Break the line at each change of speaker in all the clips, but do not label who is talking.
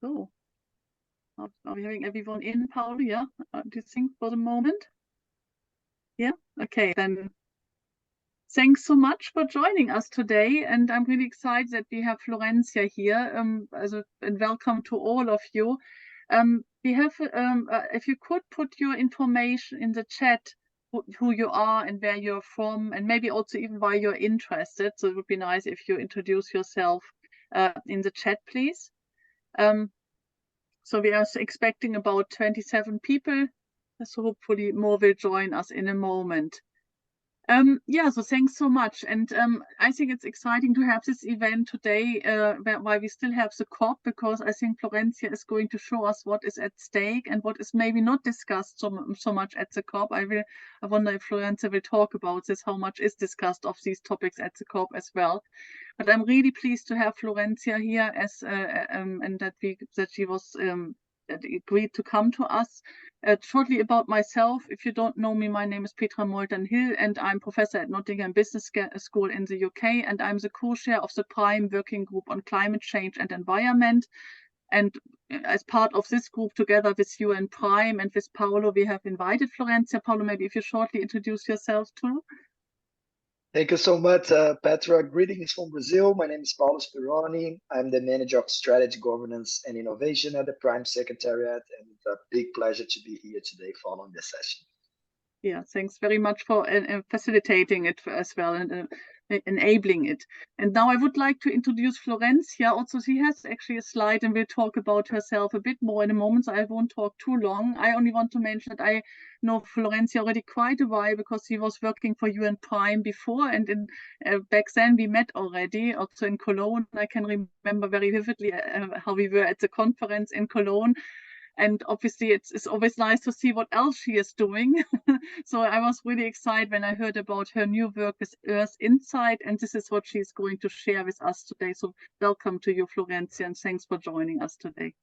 So, are we having everyone in, Paolo? Yeah, do you think for the moment? Yeah, okay, then thanks so much for joining us today. And I'm really excited that we have Florencia here. And welcome to all of you. We have, if you could put your information in the chat, who you are and where you're from, and maybe also even why you're interested. So it would be nice if you introduce yourself in the chat, please. So we are expecting about 27 people. So hopefully more will join us in a moment. Yeah, so thanks so much. And I think it's exciting to have this event today while we still have the COP, because I think Florencia is going to show us what is at stake and what is maybe not discussed so much at the COP. I wonder if Florencia will talk about this, how much is discussed of these topics at the COP as well. But I'm really pleased to have Florencia here and that she was that agreed to come to us. Shortly about myself, if you don't know me, my name is Petra Molten-Hill and I'm professor at Nottingham Business School in the UK, and I'm the co-chair of the PRIME Working Group on Climate Change and Environment. And as part of this group, together with you and PRIME and with Paolo, we have invited Florencia. Paolo, maybe if you shortly introduce yourself too.
Thank you so much, Petra. Greetings from Brazil. My name is Paulo Spironi. I'm the Manager of Strategy, Governance and Innovation at the PRME Secretariat, and it's a big pleasure to be here today following this session.
Yeah, thanks very much for facilitating it as well and enabling it. And now I would like to introduce Florencia. Also, she has actually a slide and will talk about herself a bit more in a moment, so I won't talk too long. I only want to mention that I know Florencia already quite a while because she was working for you and PRIME before, and back then we met already, also in Cologne. I can remember very vividly how we were at the conference in Cologne. And obviously, it's always nice to see what else she is doing. So I was really excited when I heard about her new work with EarthInsight, and this is what she's going to share with us today. So welcome to you, Florencia, and thanks for joining us today.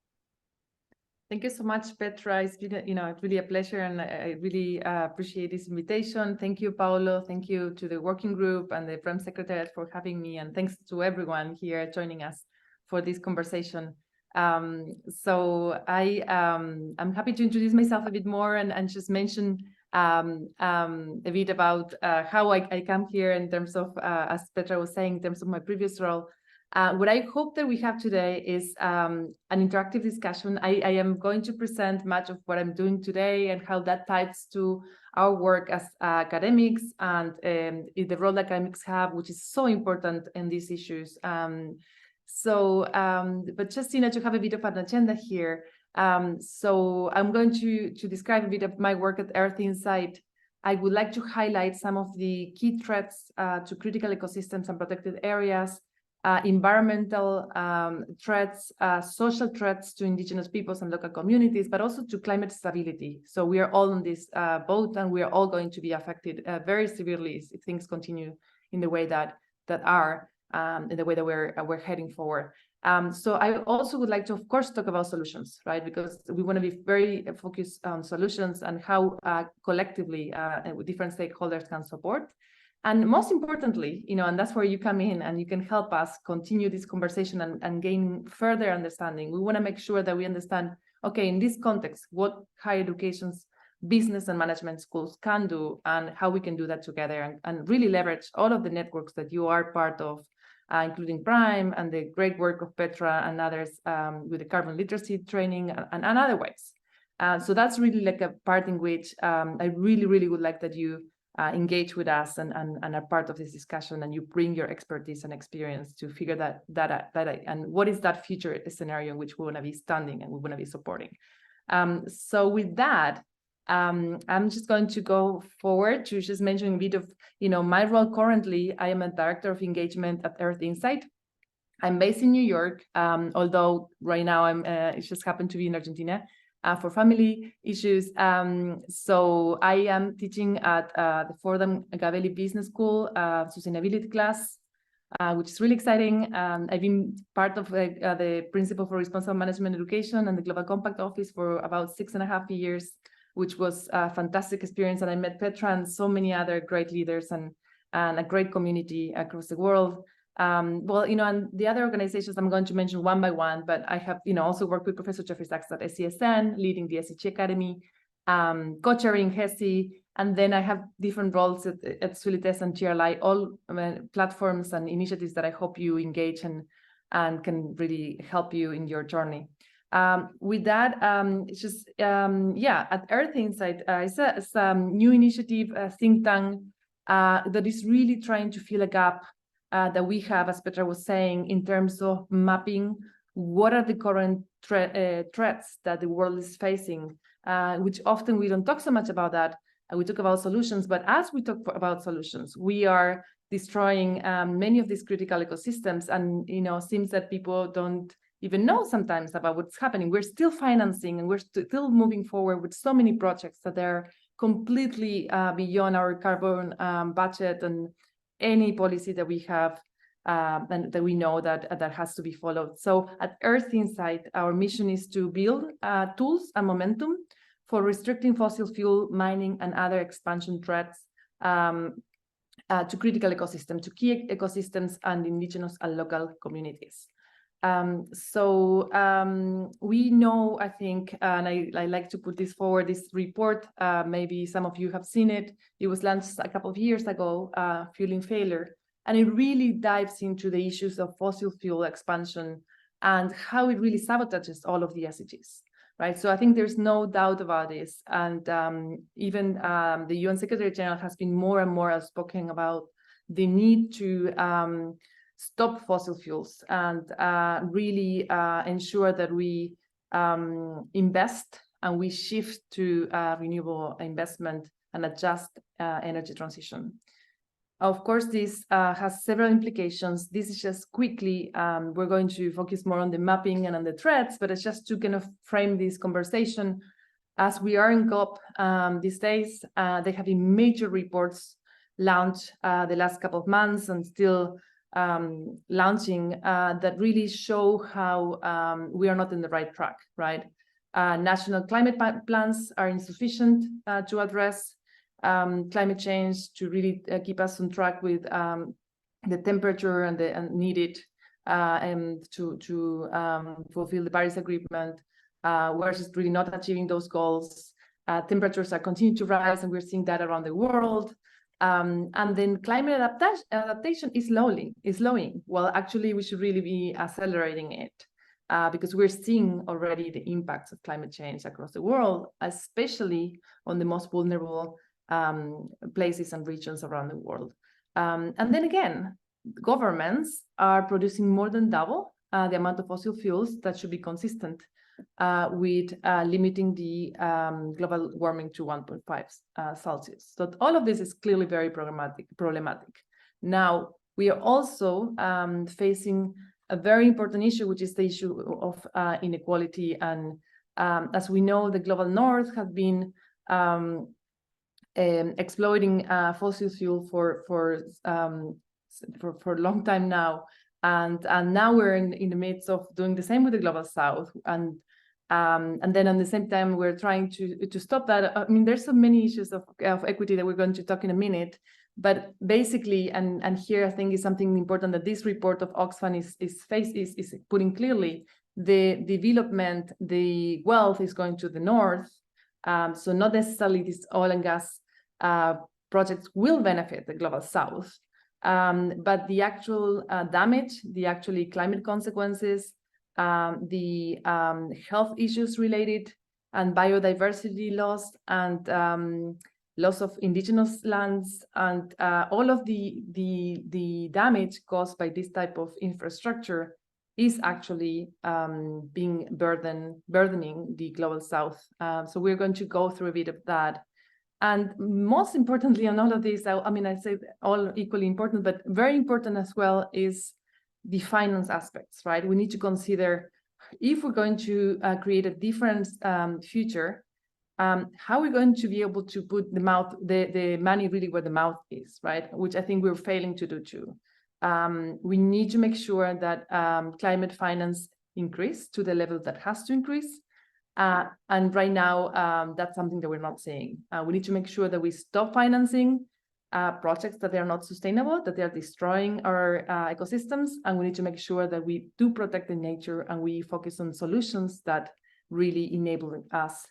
Thank you so much, Petra. It's been, really a pleasure, and I really appreciate this invitation. Thank you, Paolo. Thank you to the working group and the PRME Secretariat for having me, and thanks to everyone here joining us for this conversation. So I'm happy to introduce myself a bit more and just mention a bit about how I come here in terms of, as Petra was saying, in terms of my previous role. What I hope that we have today is an interactive discussion. I am going to present much of what I'm doing today and how that ties to our work as academics and the role that academics have, which is so important in these issues. But just to have a bit of an agenda here. So I'm going to describe a bit of my work at EarthInsight. I would like to highlight some of the key threats to critical ecosystems and protected areas, environmental threats, social threats to indigenous peoples and local communities, but also to climate stability. So we are all on this boat, and we are all going to be affected very severely if things continue in the way that are. In the way that we're heading forward. So I also would like to, of course, talk about solutions, right? Because we want to be very focused on solutions and how collectively different stakeholders can support. And most importantly, and that's where you come in and you can help us continue this conversation and gain further understanding. We want to make sure that we understand, okay, in this context, what higher education's business and management schools can do and how we can do that together and really leverage all of the networks that you are part of, including PRIME and the great work of Petra and others with the carbon literacy training and other ways. So that's really like a part in which I really, really would like that you engage with us and are part of this discussion, and you bring your expertise and experience to figure that and what is that future scenario in which we want to be standing and we want to be supporting. So with that, I'm just going to go forward to just mention a bit of, my role currently. I am a director of engagement at EarthInsight. I'm based in New York, although right now it just happened to be in Argentina for family issues. So I am teaching at the Fordham Gabelli Business School sustainability class, which is really exciting. I've been part of the Principle for Responsible Management Education and the Global Compact Office for about 6.5 years, which was a fantastic experience. And I met Petra and so many other great leaders and a great community across the world. Well, and the other organizations I'm going to mention one by one, but I have, also worked with Professor Jeffrey Sachs at SCSN, leading the SDG Academy, co-chairing HESI, and then I have different roles at Sulites and GRLI, all platforms and initiatives that I hope you engage and can really help you in your journey. With that, it's just, at EarthInsight, it's a new initiative, a think tank that is really trying to fill a gap that we have, as Petra was saying, in terms of mapping what are the current threats that the world is facing, which often we don't talk so much about that. We talk about solutions, but as we talk about solutions, we are destroying many of these critical ecosystems, and seems that people don't even know sometimes about what's happening. We're still financing and we're still moving forward with so many projects that they're completely beyond our carbon budget and any policy that we have and that we know that has to be followed. So at EarthInsight, our mission is to build tools and momentum for restricting fossil fuel mining and other expansion threats to critical ecosystems, to key ecosystems and indigenous and local communities. We know, I think, and I like to put this forward, this report, maybe some of you have seen it. It was launched a couple of years ago, Fueling Failure, and it really dives into the issues of fossil fuel expansion and how it really sabotages all of the SDGs, right? So I think there's no doubt about this. And even the UN Secretary General has been more and more outspoken about the need to stop fossil fuels and really ensure that we invest and we shift to renewable investment and adjust energy transition. Of course, this has several implications. This is just quickly, we're going to focus more on the mapping and on the threats, but it's just to kind of frame this conversation. As we are in COP these days, there have been major reports launched the last couple of months and still launching that really show how we are not in the right track, right? National climate plans are insufficient to address climate change, to really keep us on track with the temperature and the needed to fulfill the Paris Agreement. We're just really not achieving those goals. Temperatures are continuing to rise, and we're seeing that around the world. And then climate adaptation is slowing. Well, actually, we should really be accelerating it because we're seeing already the impacts of climate change across the world, especially on the most vulnerable places and regions around the world. And then again, governments are producing more than double the amount of fossil fuels that should be consistent with limiting the global warming to 1.5 Celsius. So all of this is clearly very problematic. Now, we are also facing a very important issue, which is the issue of inequality. And as we know, the global north has been exploiting fossil fuel for a long time now. And now we're in the midst of doing the same with the global south. And then at the same time, we're trying to stop that. I mean, there's so many issues of equity that we're going to talk in a minute. But basically, and here I think is something important that this report of Oxfam is putting clearly, the development, the wealth is going to the north. So not necessarily these oil and gas projects will benefit the global south. But the actual damage, the actually climate consequences, the health issues related, and biodiversity loss, and loss of indigenous lands, and all of the damage caused by this type of infrastructure is actually being burdening the global south. So we're going to go through a bit of that. And most importantly, on all of this, I mean, I say all equally important, but very important as well is the finance aspects, right? We need to consider if we're going to create a different future, how are we going to be able to put the money really where the mouth is, right? Which I think we're failing to do too. We need to make sure that climate finance increase to the level that has to increase. And right now, that's something that we're not seeing. We need to make sure that we stop financing projects that they are not sustainable, that they are destroying our ecosystems, and we need to make sure that we do protect the nature and we focus on solutions that really enable us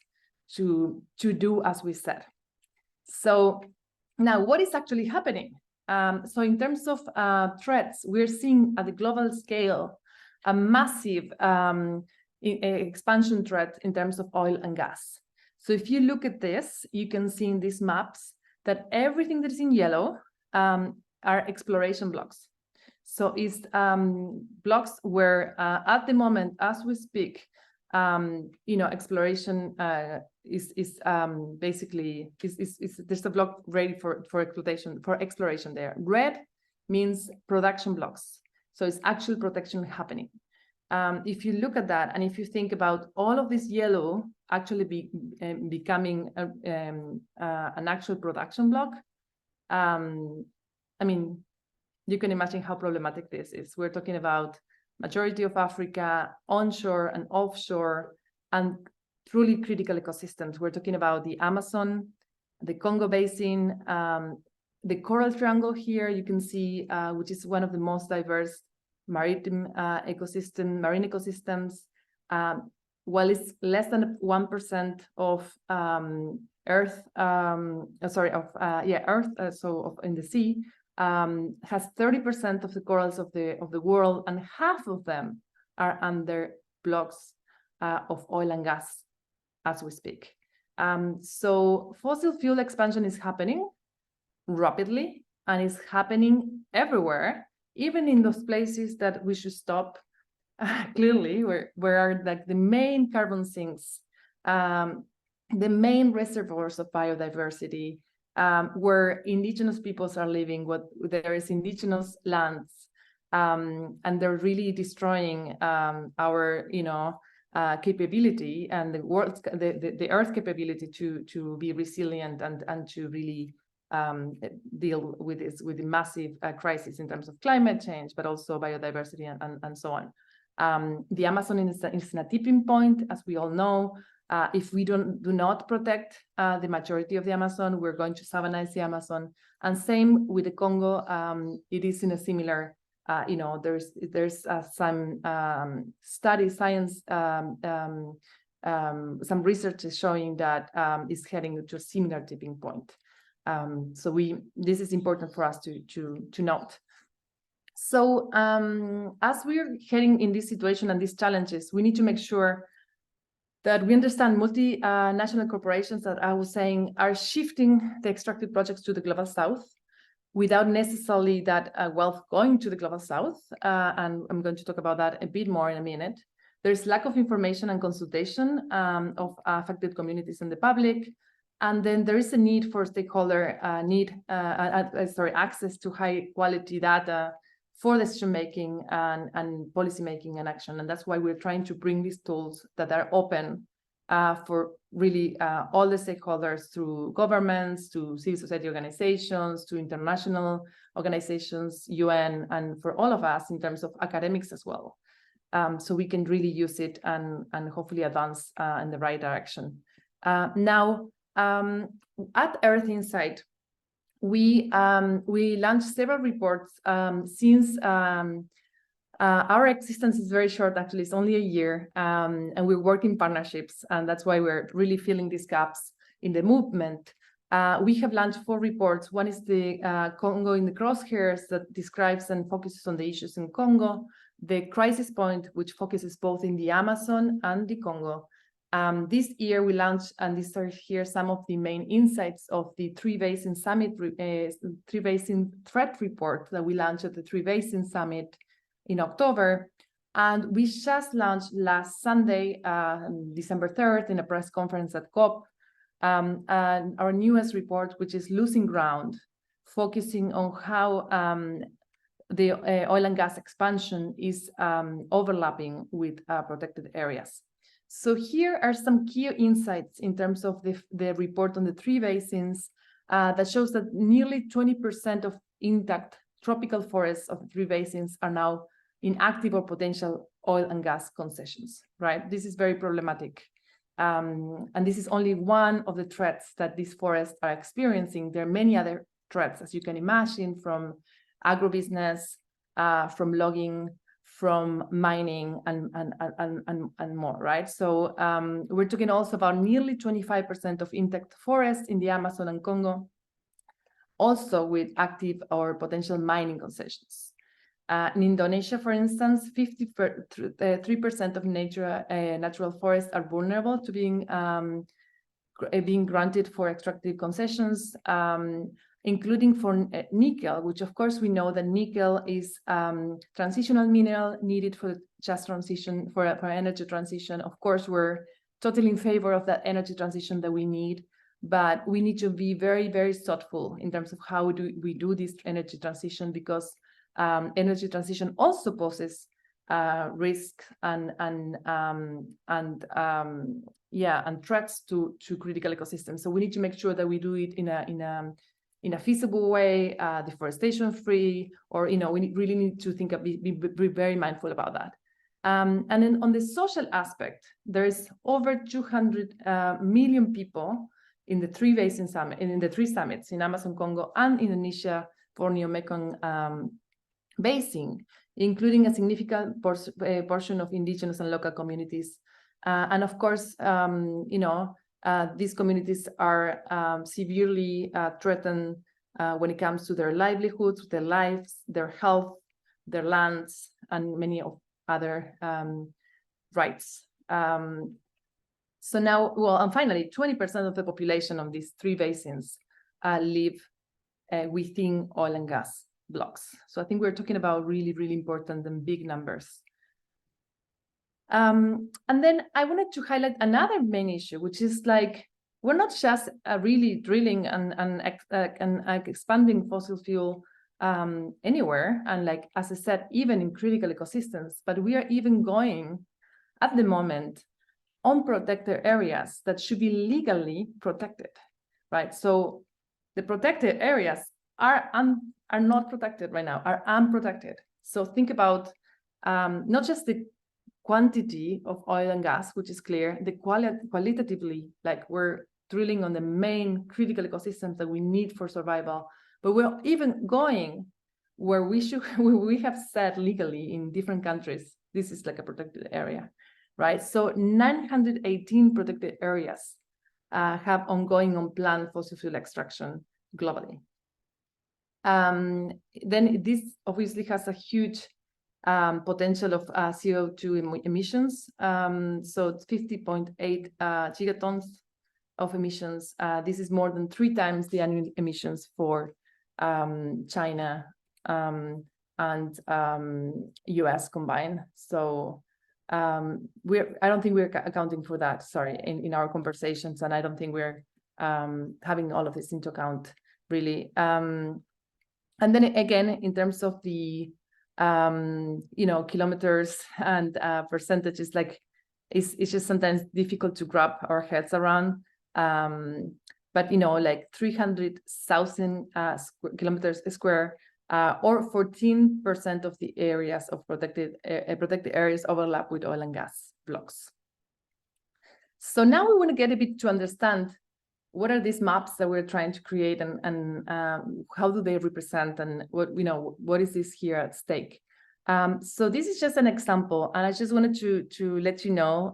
to do as we said. So now, what is actually happening? So in terms of threats, we're seeing at the global scale a massive expansion threat in terms of oil and gas. So if you look at this, you can see in these maps that everything that is in yellow are exploration blocks. So it's blocks where at the moment, as we speak, exploration is basically there's a block ready for exploration there. Red means production blocks, so it's actual protection happening. If you look at that, and if you think about all of this yellow actually becoming an actual production block, I mean, you can imagine how problematic this is. We're talking about majority of Africa, onshore and offshore, and truly critical ecosystems. We're talking about the Amazon, the Congo Basin, the Coral Triangle here, you can see, which is one of the most diverse marine ecosystems. While it's less than 1% of Earth, in the sea, has 30% of the corals of the world, and half of them are under blocks of oil and gas as we speak. So fossil fuel expansion is happening rapidly, and it's happening everywhere, even in those places that we should stop. Clearly, where are like the main carbon sinks, the main reservoirs of biodiversity, where indigenous peoples are living, there is indigenous lands, and they're really destroying our, capability and the Earth capability to be resilient and to really deal with the massive crisis in terms of climate change, but also biodiversity and so on. The Amazon is in a tipping point, as we all know. If we do not protect the majority of the Amazon, we're going to savannize the Amazon. And same with the Congo. It is in a similar, there's some science, some research is showing that it's heading to a similar tipping point. So this is important for us to note. So as we're heading in this situation and these challenges, we need to make sure that we understand multinational corporations that I was saying are shifting the extractive projects to the global south without necessarily that wealth going to the global south. And I'm going to talk about that a bit more in a minute. There's lack of information and consultation of affected communities and the public. And then there is a need for stakeholder access to high quality data for decision making and policy making and action. And that's why we're trying to bring these tools that are open for really all the stakeholders, through governments, to civil society organizations, to international organizations, UN, and for all of us in terms of academics as well. So we can really use it and hopefully advance in the right direction. Now, at EarthInsight, we launched several reports since our existence is very short. Actually, it's only a year, and we work in partnerships, and that's why we're really filling these gaps in the movement. We have launched 4 reports. One is the Congo in the crosshairs, that describes and focuses on the issues in Congo. The crisis point, which focuses both in the Amazon and the Congo. This year we launched, and these are here some of the main insights of the Three Basin Summit, Three Basin Threat Report that we launched at the Three Basin Summit in October. And we just launched last Sunday, December 3rd, in a press conference at COP, and our newest report, which is Losing Ground, focusing on how the oil and gas expansion is overlapping with protected areas. So here are some key insights in terms of the report on the 3 basins that shows that nearly 20% of intact tropical forests of the 3 basins are now in active or potential oil and gas concessions, right? This is very problematic. And this is only one of the threats that these forests are experiencing. There are many other threats, as you can imagine, from agribusiness, from logging, from mining, and more, right? So we're talking also about nearly 25% of intact forests in the Amazon and Congo, also with active or potential mining concessions. In Indonesia, for instance, 53% of natural forests are vulnerable to being granted for extractive concessions, including for nickel, which of course we know that nickel is transitional mineral needed for just transition, for energy transition. Of course, we're totally in favor of that energy transition that we need, but we need to be very, very thoughtful in terms of how do we do this energy transition, because energy transition also poses risk and threats to critical ecosystems. So we need to make sure that we do it in a feasible way, deforestation free, or we really need to be very mindful about that. And then on the social aspect, there is over 200 million people in the three basin summit, in the three summits in Amazon, Congo, and Indonesia, Borneo, Mekong basin, including a significant portion of indigenous and local communities. And of course, these communities are severely threatened when it comes to their livelihoods, their lives, their health, their lands, and many of other rights. So now, well, and finally, 20% of the population of these three basins live within oil and gas blocks. So I think we're talking about really, really important and big numbers. And then I wanted to highlight another main issue, which is like, we're not just really drilling and expanding fossil fuel anywhere. And like, as I said, even in critical ecosystems, but we are even going at the moment on protected areas that should be legally protected, right? So the protected areas are not protected right now, are unprotected. So think about not just the quantity of oil and gas, which is clear, the qualitatively, like we're drilling on the main critical ecosystems that we need for survival, but we're even going where we have said legally in different countries, this is like a protected area, right? So 918 protected areas have ongoing unplanned fossil fuel extraction globally. Then this obviously has a huge potential of CO2 emissions. So it's 50.8 gigatons of emissions. This is more than 3 times the annual emissions for China and US combined. So I don't think we're accounting for that, sorry, in our conversations, and I don't think we're having all of this into account, really. And then again, in terms of the kilometers and percentages, like it's just sometimes difficult to wrap our heads around. But like 300,000 kilometers square, or 14% of the areas of protected areas overlap with oil and gas blocks. So now we want to get a bit to understand what are these maps that we're trying to create, and how do they represent, and what is this here at stake? So this is just an example, and I just wanted to let you know,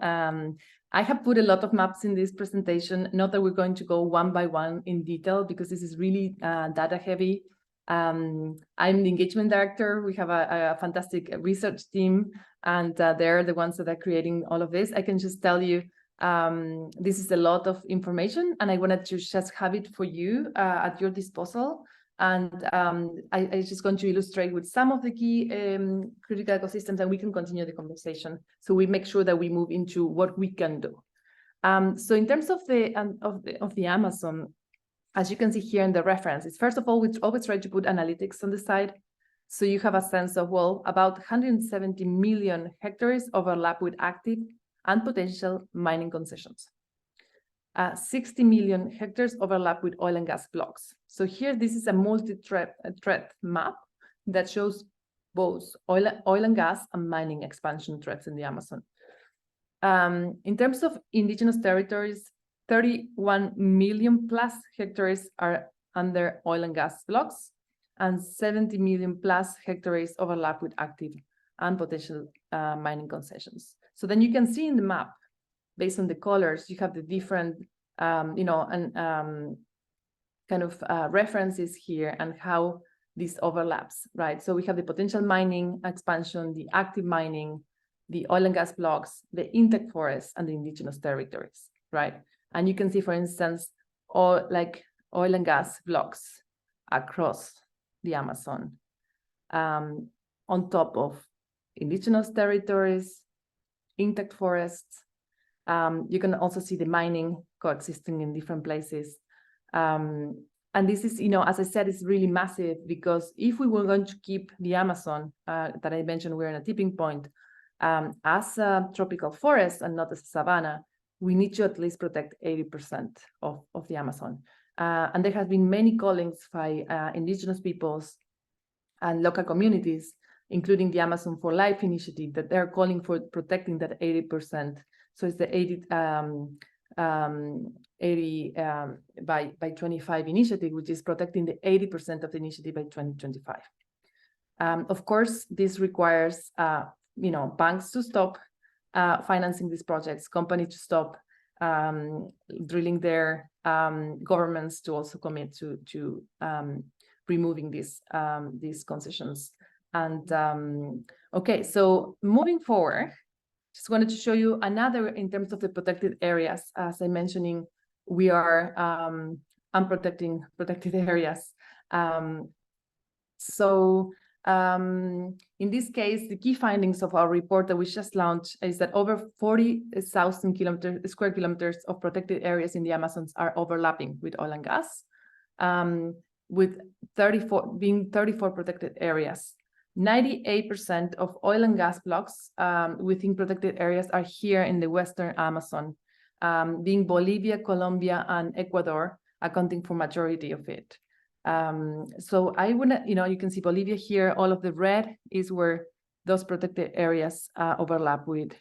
I have put a lot of maps in this presentation, not that we're going to go one by one in detail, because this is really data heavy. I'm the engagement director. We have a fantastic research team, and they're the ones that are creating all of this. I can just tell you, this is a lot of information, and I wanted to just have it for you at your disposal. And I just going to illustrate with some of the key critical ecosystems, and we can continue the conversation. So we make sure that we move into what we can do. So in terms of the Amazon, as you can see here in the references, first of all, we always try to put analytics on the side, so you have a sense of, well, about 170 million hectares overlap with active and potential mining concessions. 60 million hectares overlap with oil and gas blocks. So here, this is a multi-threat map that shows both oil and gas and mining expansion threats in the Amazon. In terms of indigenous territories, 31 million plus hectares are under oil and gas blocks, and 70 million plus hectares overlap with active and potential mining concessions. So then you can see in the map, based on the colors, you have the different, kind of references here and how this overlaps, right? So we have the potential mining expansion, the active mining, the oil and gas blocks, the intact forests, and the indigenous territories, right? And you can see, for instance, oil and gas blocks across the Amazon, on top of indigenous territories, intact forests. You can also see the mining coexisting in different places. And this is, as I said, it's really massive, because if we were going to keep the Amazon, that I mentioned, we're in a tipping point, as a tropical forest and not as a savanna, we need to at least protect 80% of the Amazon. And there have been many callings by indigenous peoples and local communities, including the Amazon for Life initiative, that they're calling for protecting that 80%. So it's the 80 by 25 initiative, which is protecting the 80% of the initiative by 2025. Of course, this requires banks to stop financing these projects, companies to stop drilling there, governments to also commit to removing these concessions. And okay, so moving forward, just wanted to show you another in terms of the protected areas. As I mentioning, we are unprotected protected areas. In this case, the key findings of our report that we just launched is that over 40,000 square kilometers of protected areas in the Amazons are overlapping with oil and gas, with 34 protected areas. 98% of oil and gas blocks within protected areas are here in the Western Amazon, being Bolivia, Colombia, and Ecuador accounting for majority of it. So I would, you can see Bolivia here. All of the red is where those protected areas overlap with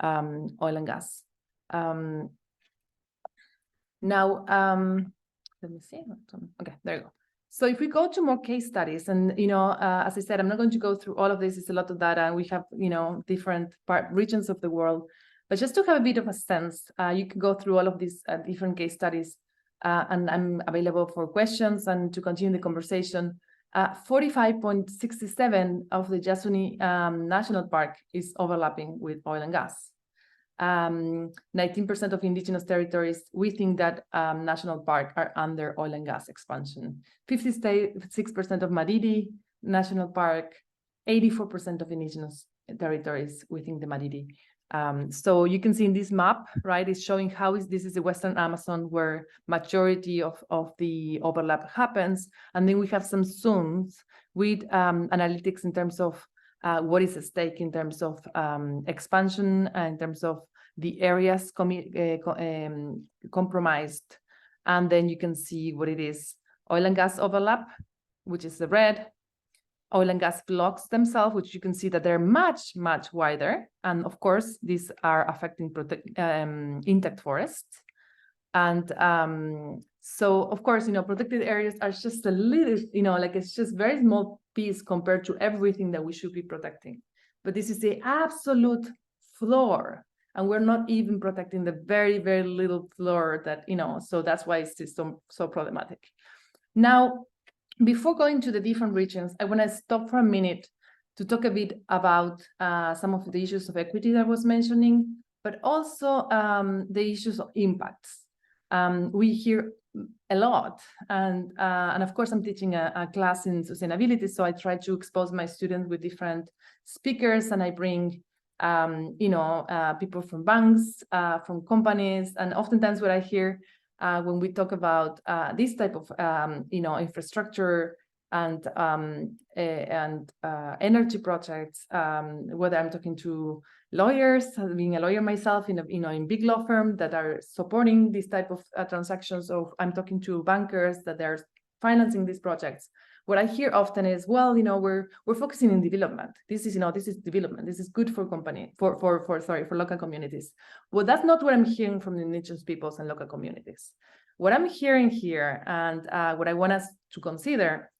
oil and gas. Now, let me see. Okay, there you go. So if we go to more case studies, and as I said, I'm not going to go through all of this. It's a lot of data, and we have different regions of the world. But just to have a bit of a sense, you can go through all of these different case studies, and I'm available for questions and to continue the conversation. 45.67 of the Yasuni National Park is overlapping with oil and gas. 19% of indigenous territories within that national park are under oil and gas expansion. 56% of Madidi National Park, 84% of indigenous territories within the Madidi. So you can see in this map, right, it's showing how this is the Western Amazon where majority of the overlap happens. And then we have some zooms with analytics in terms of what is at stake in terms of expansion, in terms of the areas compromised. And then you can see what it is. Oil and gas overlap, which is the red. Oil and gas blocks themselves, which you can see that they're much, much wider. And of course, these are affecting intact forests. And so, of course, protected areas are just a little, it's just very small piece compared to everything that we should be protecting. But this is the absolute floor. And we're not even protecting the very, very little floor that, so that's why it's just so problematic. Now, before going to the different regions, I want to stop for a minute to talk a bit about some of the issues of equity that I was mentioning, but also the issues of impacts. We hear a lot, and of course I'm teaching a class in sustainability, so I try to expose my students with different speakers, and I bring people from banks, from companies, and oftentimes what I hear when we talk about this type of infrastructure and energy projects, whether I'm talking to lawyers, being a lawyer myself in big law firm that are supporting this type of transactions, or I'm talking to bankers that are financing these projects. What I hear often is, well, we're focusing in development. This is development. This is good for for local communities. Well, that's not what I'm hearing from the indigenous peoples and local communities. What I'm hearing here, and what I want us to consider,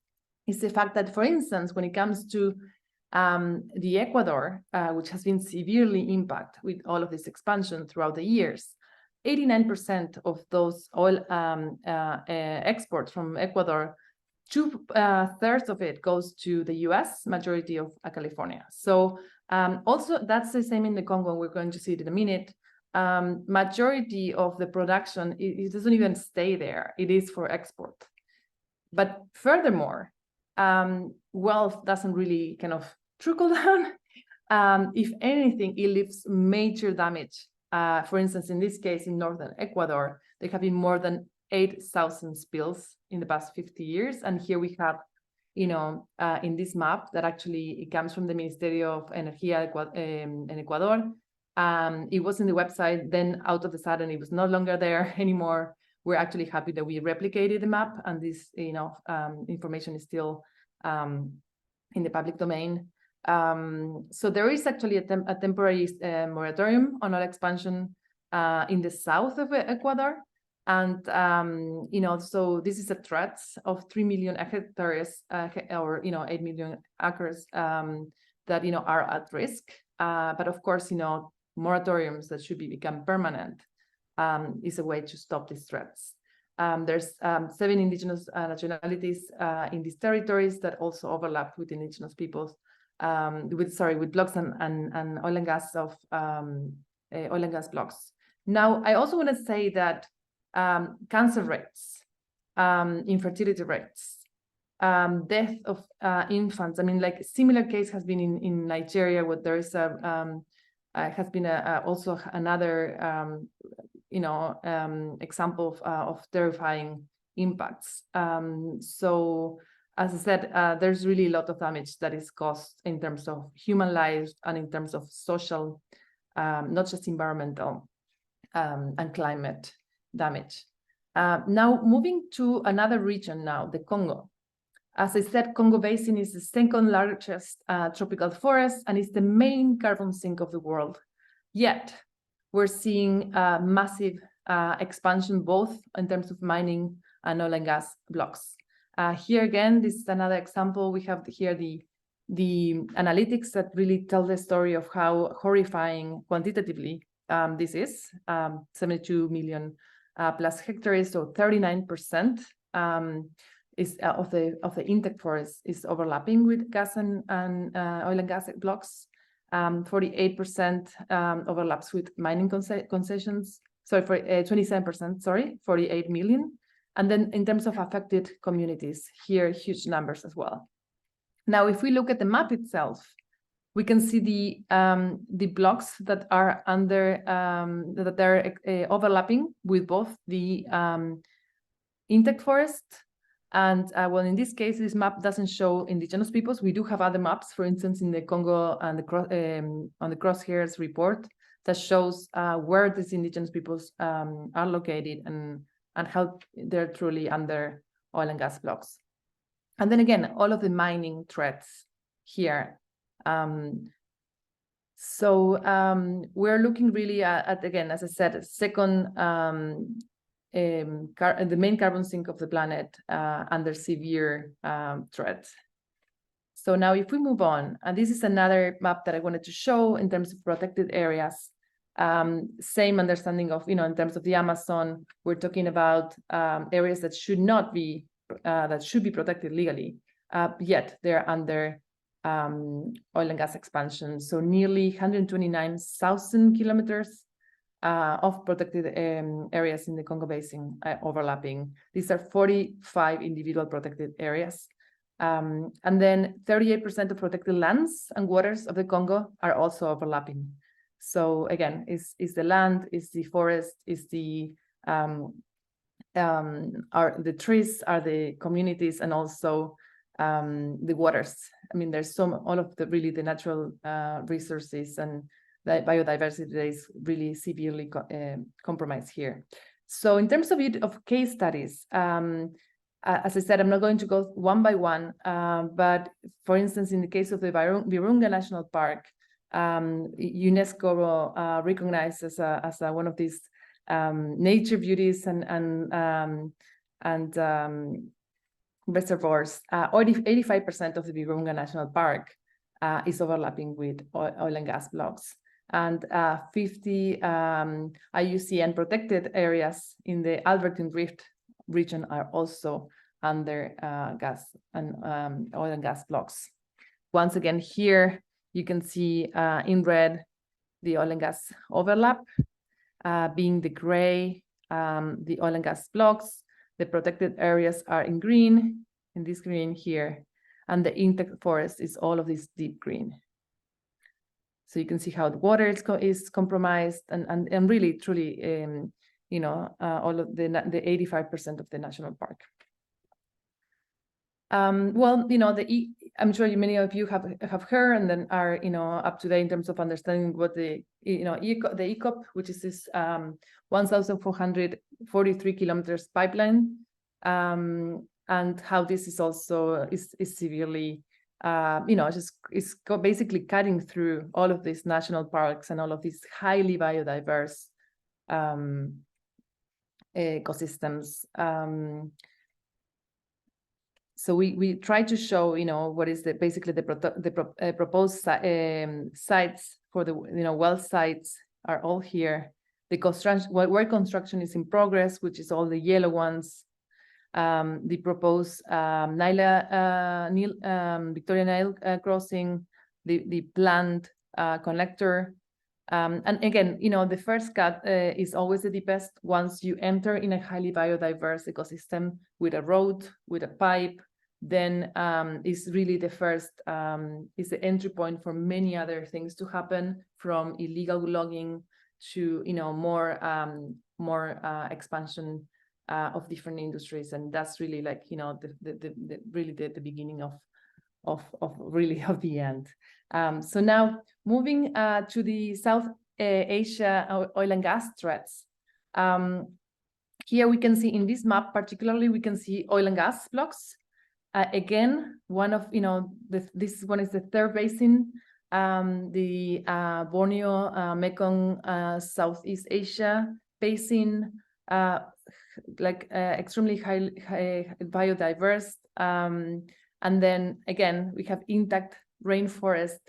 is the fact that, for instance, when it comes to the Ecuador, which has been severely impacted with all of this expansion throughout the years, 89% of those oil exports from Ecuador, 2/3 of it goes to the US, majority of California. So also that's the same in the Congo. We're going to see it in a minute. Majority of the production, it doesn't even stay there. It is for export. But furthermore, wealth doesn't really kind of trickle down. If anything, it leaves major damage. For instance, in this case, in northern Ecuador, there have been more than 8,000 spills in the past 50 years. And here we have, in this map that actually it comes from the Ministerio of Energía in Ecuador. It was in the website, then out of the sudden it was no longer there anymore. We're actually happy that we replicated the map, and this information is still in the public domain. So there is actually a temporary moratorium on oil expansion in the south of Ecuador. And, so this is a threat of 3 million hectares or, 8 million acres that, are at risk. But of course, moratoriums that should become permanent is a way to stop these threats. There's 7 indigenous nationalities in these territories that also overlap with indigenous peoples, with blocks and oil and gas blocks. Now, I also want to say that cancer rates, infertility rates, death of infants. I mean, like similar case has been in Nigeria, where there is has been also another example of terrifying impacts. So, as I said, there's really a lot of damage that is caused in terms of human lives and in terms of social, not just environmental and climate damage. Now, moving to another region now, the Congo. As I said, Congo Basin is the second largest tropical forest and is the main carbon sink of the world. Yet, we're seeing massive expansion, both in terms of mining and oil and gas blocks. Here again, this is another example. We have here the analytics that really tell the story of how horrifying quantitatively this is. 72 million plus hectares, so 39% is of the intake forest is overlapping with gas and oil and gas blocks. 48% overlaps with mining concessions. Sorry, for 27%. Sorry, 48 million. And then in terms of affected communities, here huge numbers as well. Now, if we look at the map itself, we can see the blocks that are under that they're overlapping with both the intake forest. And well, in this case, this map doesn't show indigenous peoples. We do have other maps, for instance, in the Congo and on the crosshairs report that shows where these indigenous peoples are located and how they're truly under oil and gas blocks. And then again, all of the mining threats here. We're looking really at, again, as I said, second, the main carbon sink of the planet under severe threat. So now if we move on, and this is another map that I wanted to show in terms of protected areas. Same understanding of, in terms of the Amazon, we're talking about areas that should not be, that should be protected legally, yet they're under oil and gas expansion. So nearly 129,000 kilometers of protected areas in the Congo Basin overlapping. These are 45 individual protected areas. And then 38% of protected lands and waters of the Congo are also overlapping. So again, is the land, is the forest, is the are the trees, are the communities, and also the waters. I mean, there's all of the really the natural resources and the biodiversity that is really severely compromised here. So in terms of case studies, As I said, I'm not going to go one by one, but for instance, in the case of the Virunga National Park, UNESCO recognized as one of these nature beauties and reservoirs. 85% of the Virunga National Park is overlapping with oil and gas blocks, and 50 IUCN protected areas in the Averting Rift region are also under gas and oil and gas blocks. Once again, here you can see in red the oil and gas overlap, being the gray, the oil and gas blocks. The protected areas are in green, in this green here, and the intact forest is all of this deep green. So you can see how the water is compromised, and really, truly, you know, all of the 85% of the national park. Well, you know, I'm sure many of you have heard and then are, you know, up to date in terms of understanding what the, you know, the ECOP, which is this 1,443 kilometers pipeline, and how this is also is severely, you know, it's basically cutting through all of these national parks and all of these highly biodiverse ecosystems. So we try to show, you know, what is basically the proposed sites for the, you know, well sites are all here. The construction, where construction is in progress, which is all the yellow ones. The proposed Victoria Nile crossing, the planned connector. And again, you know, the first cut is always the deepest once you enter in a highly biodiverse ecosystem with a road, with a pipe, then is really the first, is the entry point for many other things to happen, from illegal logging to, you know, more expansion of different industries. And that's really like, you know, really the beginning of the end. So now moving to the South Asia oil and gas threats. Here we can see in this map, particularly, we can see oil and gas blocks. Again, one of, you know, this one is the third basin, the Borneo, Mekong, Southeast Asia basin, extremely high biodiverse. And then again, we have intact rainforest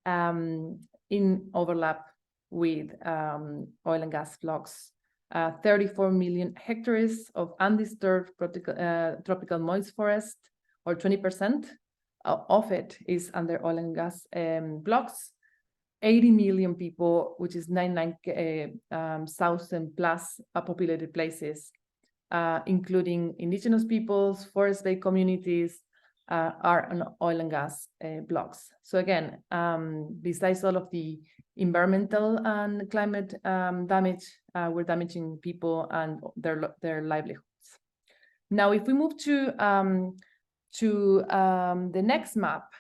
in overlap with oil and gas blocks. 34 million hectares of undisturbed tropical moist forest, or 20% of it is under oil and gas blocks. 80 million people, which is 99,000 plus populated places, including indigenous peoples, forest-based communities, are on oil and gas blocks. So again, besides all of the environmental and climate damage, we're damaging people and their livelihoods. Now, if we move to the next map,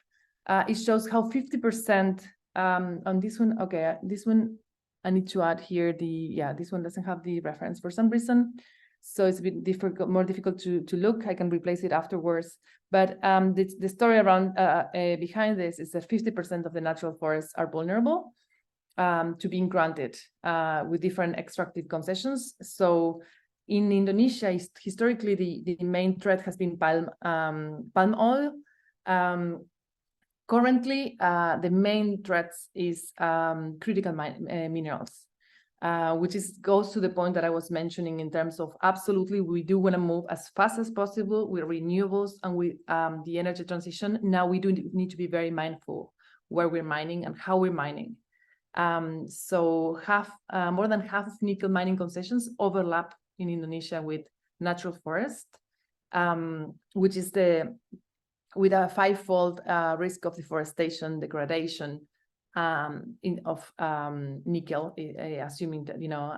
it shows how 50% on this one. Okay, this one I need to add here this one doesn't have the reference for some reason, so it's a bit more difficult to look. I can replace it afterwards. But the story around behind this is that 50% of the natural forests are vulnerable to being granted with different extractive concessions. So in Indonesia, historically, the main threat has been palm oil. Currently, the main threat is critical minerals, which goes to the point that I was mentioning in terms of absolutely, we do want to move as fast as possible with renewables and with the energy transition. Now we do need to be very mindful where we're mining and how we're mining. So more than half of nickel mining concessions overlap in Indonesia with natural forest, which is with a fivefold risk of deforestation, degradation of nickel, assuming that, you know,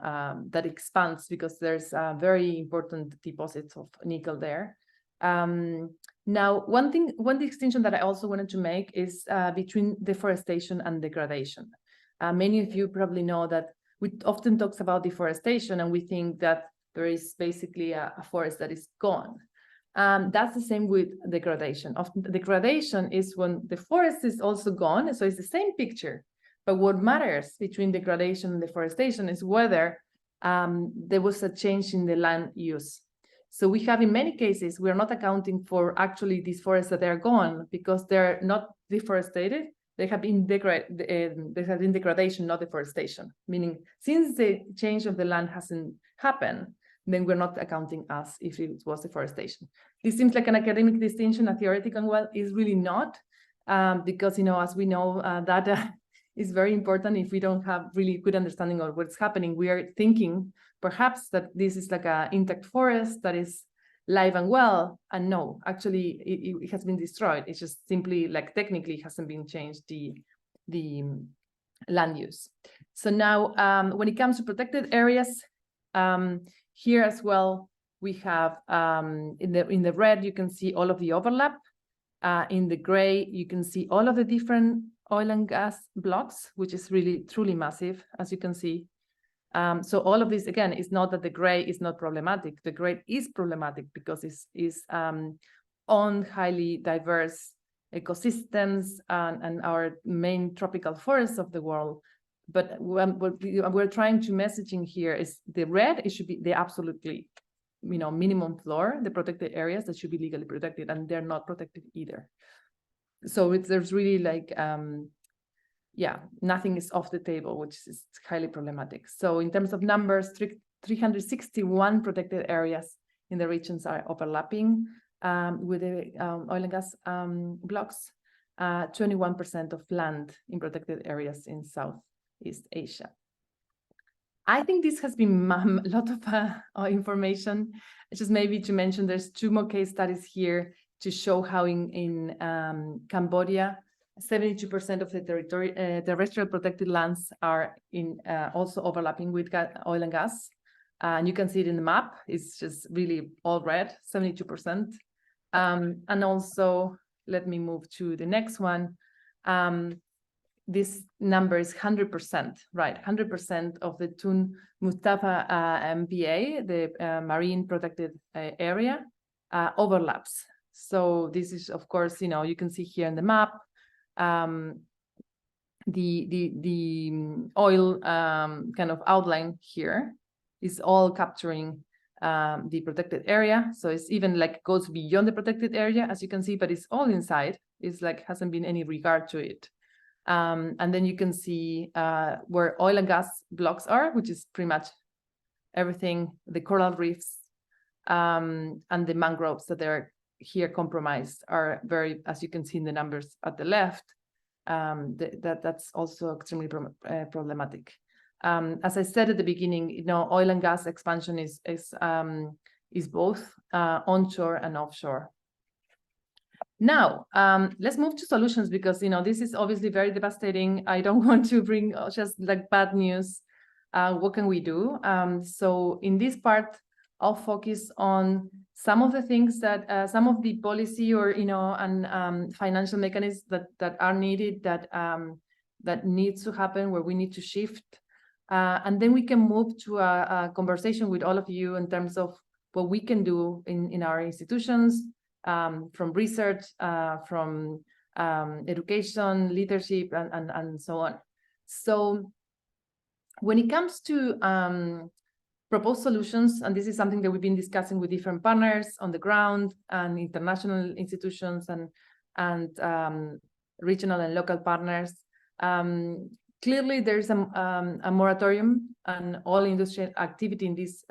that expands, because there's very important deposits of nickel there. Now, one distinction that I also wanted to make is between deforestation and degradation. Many of you probably know that we often talk about deforestation and we think that there is basically a forest that is gone. That's the same with degradation. Degradation is when the forest is also gone, so it's the same picture. But what matters between degradation and deforestation is whether there was a change in the land use. So we have, in many cases, we are not accounting for actually these forests that are gone because they're not deforested. They have been degradation, not deforestation. Meaning, since the change of the land hasn't happened, then we're not accounting as if it was deforestation. This seems like an academic distinction, a theoretical one. Is really not, because, as we know, data is very important. If we don't have really good understanding of what's happening, we are thinking perhaps that this is like an intact forest that is live and well, and no, actually it has been destroyed. It's just simply like technically hasn't been changed the land use. So now when it comes to protected areas, here as well, we have in the red, you can see all of the overlap. In the gray, you can see all of the different oil and gas blocks, which is really truly massive, as you can see. So all of this, again, is not that the gray is not problematic. The gray is problematic because it's on highly diverse ecosystems and our main tropical forests of the world. But what we're trying to messaging here is the red, it should be the absolutely, minimum floor, the protected areas that should be legally protected, and they're not protected either. So there's really like, nothing is off the table, which is highly problematic. So in terms of numbers, 361 protected areas in the regions are overlapping with the oil and gas blocks, 21% of land in protected areas in Southeast Asia. I think this has been a lot of information. Just maybe to mention, there's 2 more case studies here to show how in Cambodia, 72% of the terrestrial protected lands are also overlapping with oil and gas. And you can see it in the map. It's just really all red, 72%. And also, let me move to the next one. This number is 100%, right? 100% of the Tun Mustafa MPA, the marine protected area, overlaps. So this is, of course, you can see here in the map, the oil kind of outline here is all capturing the protected area. So it's even like goes beyond the protected area, as you can see, but it's all inside. It's like hasn't been any regard to it. And then you can see where oil and gas blocks are, which is pretty much everything, the coral reefs and the mangroves that they're here compromised are very, as you can see in the numbers at the left, that's also extremely problematic. As I said at the beginning, oil and gas expansion is both onshore and offshore. Now, let's move to solutions, because this is obviously very devastating. I don't want to bring just like bad news. What can we do? So in this part, I'll focus on some of the things that some of the policy or and financial mechanisms that are needed, that needs to happen, where we need to shift, and then we can move to a conversation with all of you in terms of what we can do in our institutions, from research, from education, leadership, and so on. So when it comes to proposed solutions, and this is something that we've been discussing with different partners on the ground and international institutions and regional and local partners. Clearly, there's a moratorium on all industrial activity in this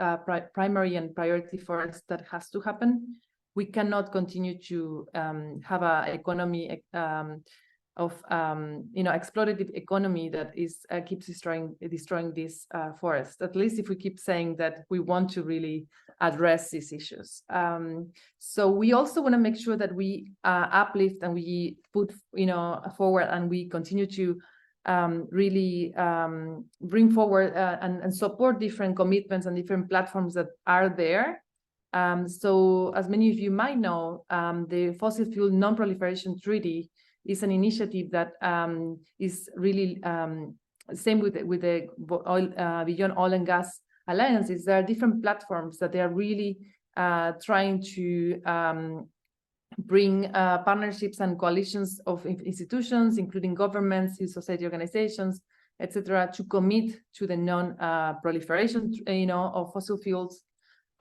primary and priority forests that has to happen. We cannot continue to have an economy of exploitative economy that is keeps destroying these forests. At least if we keep saying that we want to really address these issues. So we also want to make sure that we uplift and we put forward, and we continue to really bring forward and support different commitments and different platforms that are there. So as many of you might know, the Fossil Fuel Non-Proliferation Treaty is an initiative that is really same with the oil, Beyond Oil and Gas Alliances. There are different platforms that they are really trying to bring partnerships and coalitions of institutions, including governments, civil society organizations, etc., to commit to the non-proliferation, of fossil fuels,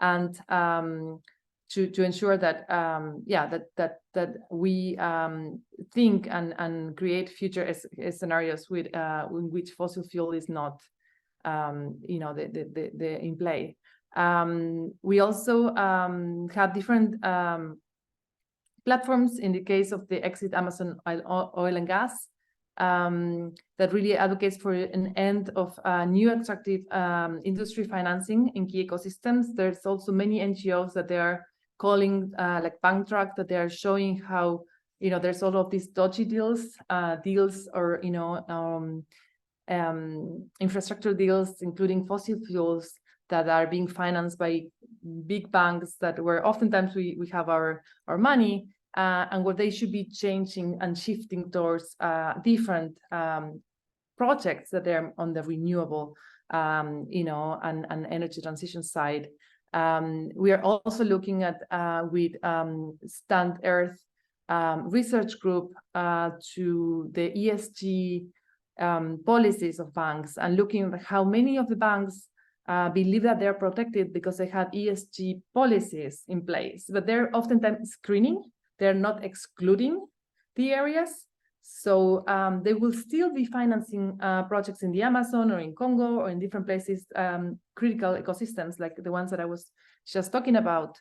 and to ensure that that we think and create future scenarios with in which fossil fuel is not the in play. We also have different platforms in the case of the Exit Amazon Oil and Gas that really advocates for an end of new extractive industry financing in key ecosystems. There's also many NGOs that they are calling like bank track, that they are showing how there's all of these dodgy deals or infrastructure deals, including fossil fuels, that are being financed by big banks that where oftentimes we have our money, and where they should be changing and shifting towards different projects that they're on the renewable, and energy transition side. We are also looking at with Stand Earth research group to the ESG policies of banks, and looking at how many of the banks believe that they're protected because they have ESG policies in place, but they're oftentimes screening. They're not excluding the areas. So they will still be financing projects in the Amazon or in Congo or in different places, critical ecosystems like the ones that I was just talking about,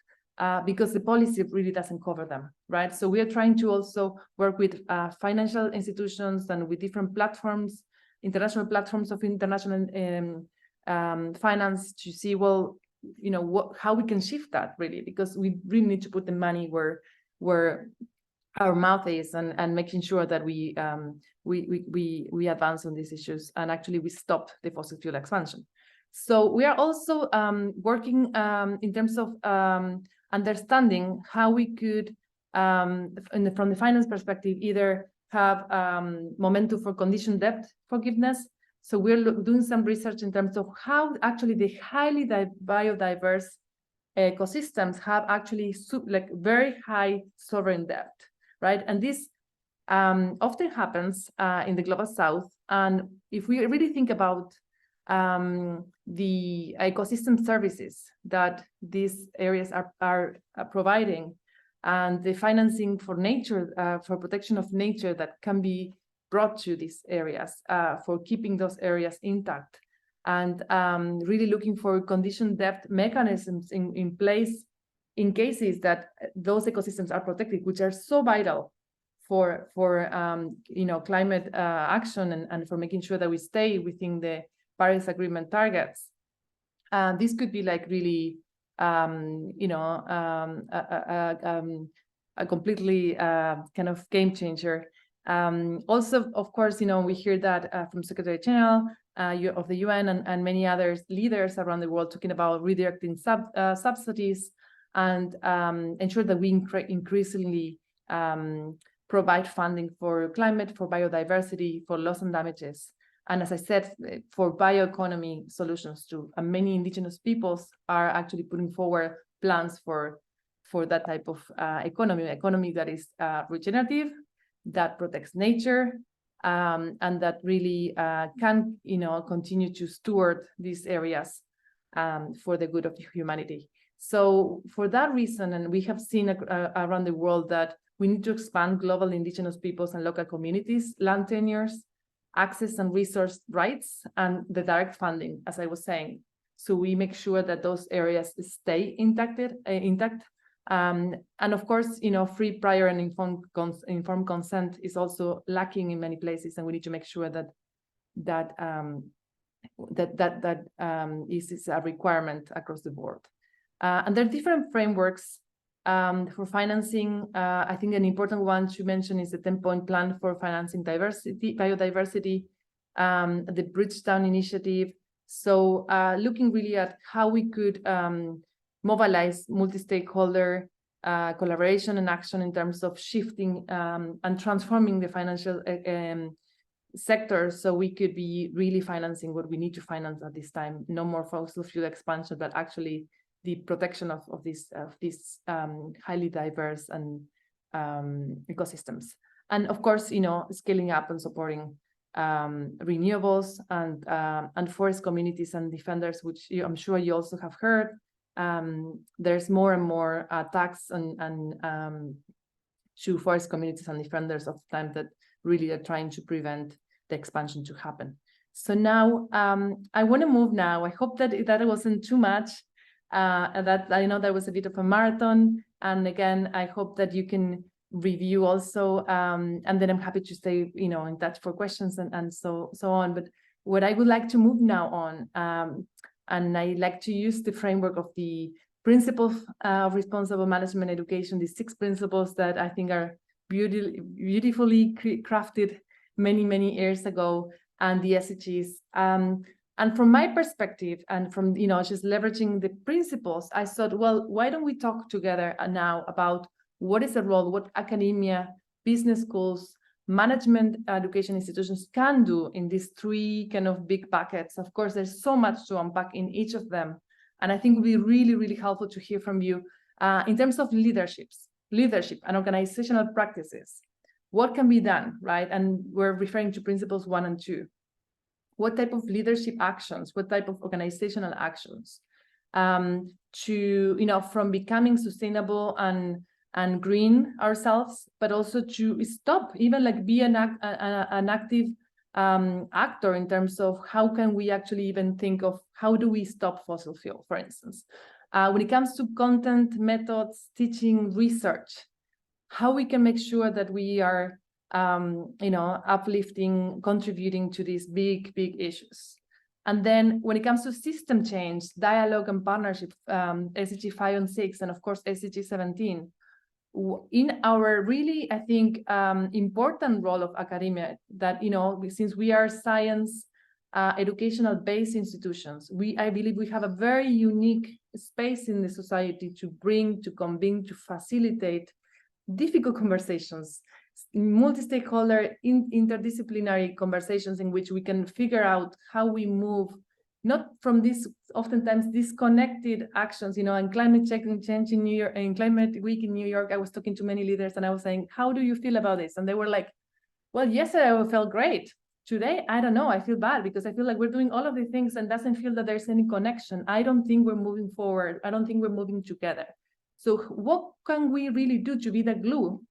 because the policy really doesn't cover them, right? So we are trying to also work with financial institutions and with different platforms, international platforms of international finance, to see, well, how we can shift that really, because we really need to put the money where our mouth is, and making sure that we advance on these issues, and actually we stop the fossil fuel expansion. So we are also working in terms of understanding how we could, from the finance perspective, either have momentum for condition debt forgiveness. So we're doing some research in terms of how actually the highly biodiverse ecosystems have actually very high sovereign debt, right? And this often happens in the global south. And if we really think about the ecosystem services that these areas are providing, and the financing for nature, for protection of nature that can be brought to these areas, for keeping those areas intact, and really looking for condition debt mechanisms in place in cases that those ecosystems are protected, which are so vital for climate action, and for making sure that we stay within the Paris Agreement targets. This could be like really a completely kind of game changer. Also, of course, we hear that from Secretary General of the UN and many other leaders around the world talking about redirecting subsidies, and ensure that we increasingly provide funding for climate, for biodiversity, for loss and damages. And as I said, for bioeconomy solutions too. And many indigenous peoples are actually putting forward plans for that type of economy that is regenerative, that protects nature, and that really can continue to steward these areas for the good of humanity. So for that reason, and we have seen around the world that we need to expand global indigenous peoples and local communities, land tenures, access and resource rights, and the direct funding, as I was saying. So we make sure that those areas stay intact. And of course, free, prior, and informed consent is also lacking in many places, and we need to make sure that is a requirement across the board. And there are different frameworks for financing. I think an important one to mention is the 10-point plan for financing biodiversity, the Bridgetown Initiative. So looking really at how we could mobilize multi-stakeholder collaboration and action in terms of shifting and transforming the financial sector, so we could be really financing what we need to finance at this time. No more fossil fuel expansion, but actually the protection of these highly diverse and ecosystems. And of course, scaling up and supporting renewables and forest communities and defenders, which I'm sure you also have heard. There's more and more attacks and to forest communities and defenders of time that really are trying to prevent the expansion to happen. So now I want to move now. I hope that it wasn't too much. That I know that was a bit of a marathon. And again, I hope that you can review also, and then I'm happy to stay, in touch for questions and so on. But what I would like to move now on, and I like to use the framework of the principles of responsible management education, the 6 principles that I think are beautifully crafted many years ago, and the SDGs. And from my perspective, and from just leveraging the principles, I thought, well, why don't we talk together now about what is the role, what academia, business schools, management education institutions can do in these 3 kind of big buckets. Of course, there's so much to unpack in each of them. And I think it would be really helpful to hear from you in terms of leadership and organizational practices. What can be done, right? And we're referring to principles 1 and 2. What type of leadership actions, what type of organizational actions to, from becoming sustainable and green ourselves, but also to stop, even like be an active actor in terms of how can we actually even think of how do we stop fossil fuel, for instance. When it comes to content, methods, teaching, research, how we can make sure that we are uplifting, contributing to these big issues. And then when it comes to system change, dialogue and partnership, SDG 5 and 6, and of course SDG 17, in our really, I think, important role of academia, that, since we are science educational based institutions, I believe we have a very unique space in the society to bring, to convene, to facilitate difficult conversations, multi-stakeholder, interdisciplinary conversations in which we can figure out how we move, not from these oftentimes disconnected actions, and climate change in New York, and Climate Week in New York, I was talking to many leaders and I was saying, how do you feel about this? And they were like, well, yesterday I felt great. Today, I don't know, I feel bad because I feel like we're doing all of the things and doesn't feel that there's any connection. I don't think we're moving forward. I don't think we're moving together. So what can we really do to be the glue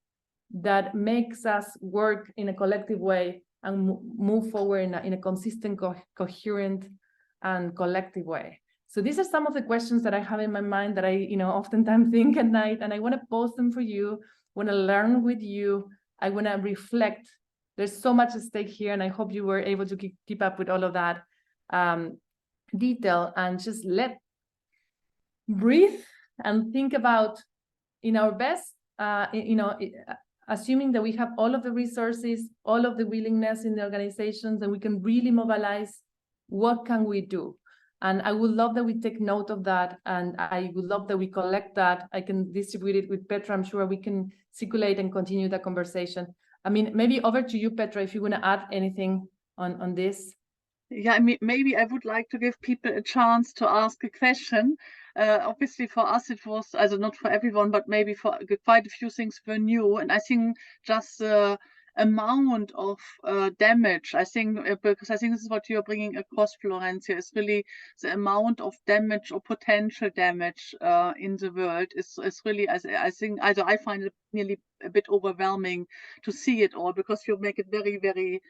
that makes us work in a collective way and move forward in a consistent, coherent, and collective way? So these are some of the questions that I have in my mind that I, oftentimes think at night, and I want to pose them for you. I want to learn with you. I want to reflect. There's so much at stake here, and I hope you were able to keep up with all of that detail, and just breathe and think about, in our best, assuming that we have all of the resources, all of the willingness in the organizations, and we can really mobilize, what can we do? And I would love that we take note of that, and I would love that we collect that. I can distribute it with Petra. I'm sure we can circulate and continue the conversation. I mean, maybe over to you, Petra, if you want to add anything on this.
Yeah, I mean, maybe I would like to give people a chance to ask a question. Obviously, for us, it was, also not for everyone, but maybe for quite a few things were new. And I think just the amount of damage, I think, because I think this is what you're bringing across, Florencia, is really the amount of damage or potential damage in the world is really, I think, I find it nearly a bit overwhelming to see it all, because you make it very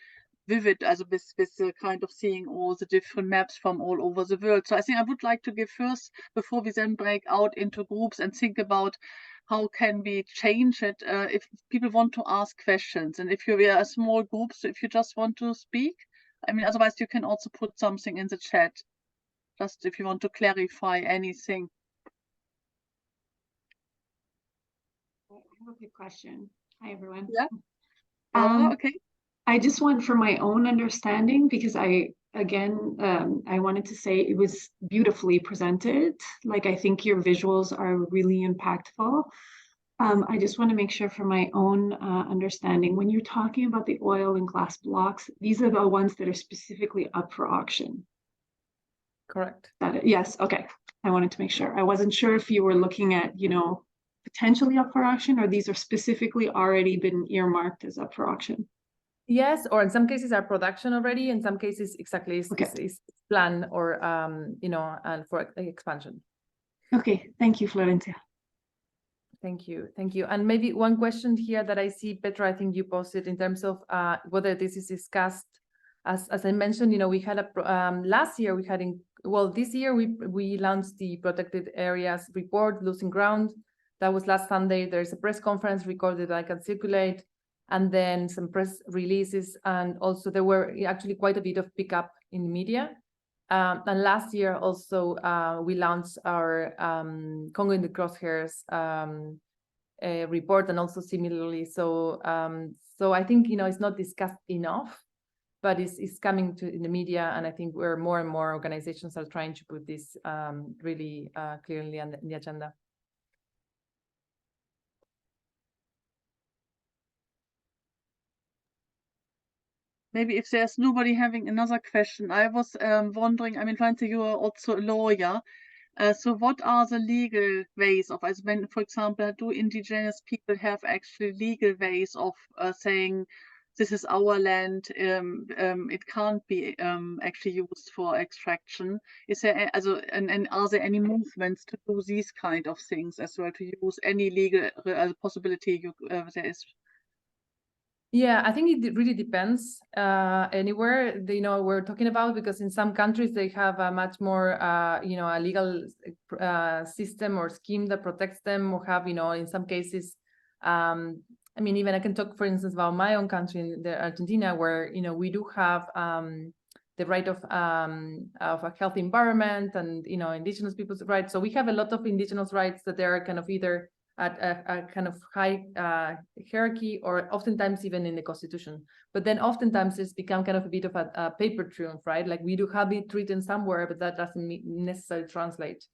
vivid, as with kind of seeing all the different maps from all over the world. So I think I would like to give first, before we then break out into groups and think about how can we change it, if people want to ask questions, and if you're a small group, so if you just want to speak, I mean, otherwise you can also put something in the chat, just if you want to clarify anything.
I have a good question. Hi, everyone.
Yeah. Okay.
I just want, for my own understanding, because I wanted to say it was beautifully presented. Like, I think your visuals are really impactful. I just want to make sure, for my own understanding, when you're talking about the oil and glass blocks, these are the ones that are specifically up for auction.
Correct.
Yes. Okay. I wanted to make sure. I wasn't sure if you were looking at, you know, potentially up for auction, or these are specifically already been earmarked as up for auction.
Yes, or in some cases are production already. In some cases, exactly is plan or you know, and for expansion.
Okay, thank you, Florencia.
Thank you, thank you. And maybe one question here that I see, Petra, I think you posted in terms of whether this is discussed. As I mentioned, you know, we had a last year we had this year we launched the protected areas report, Losing Ground. That was last Sunday. There's a press conference recorded that I can circulate, and then some press releases, and also there were actually quite a bit of pickup in the media. And last year also we launched our Congo in the Crosshairs report, and also similarly. So so I think, you know, it's not discussed enough, but it's coming to in the media, and I think where more and more organizations are trying to put this really clearly on the agenda.
Maybe if there's nobody having another question, I was wondering, I mean, Florencia, you are also a lawyer. So what are the legal ways of, as when, for example, do indigenous people have actually legal ways of saying, this is our land, it can't be actually used for extraction? Is there, and are there any movements to do these kind of things as well, to use any legal possibility there is?
Yeah, I think it really depends anywhere, you know, we're talking about, because in some countries they have a much more, you know, a legal system or scheme that protects them, or have, you know, in some cases, I mean, even I can talk, for instance, about my own country, Argentina, where, you know, we do have the right of a healthy environment, and, you know, indigenous people's rights. So we have a lot of indigenous rights that they are kind of either at a kind of high hierarchy, or oftentimes even in the constitution. But then oftentimes it's become kind of a bit of a paper triumph, right? Like we do have it written somewhere, but that doesn't necessarily translate,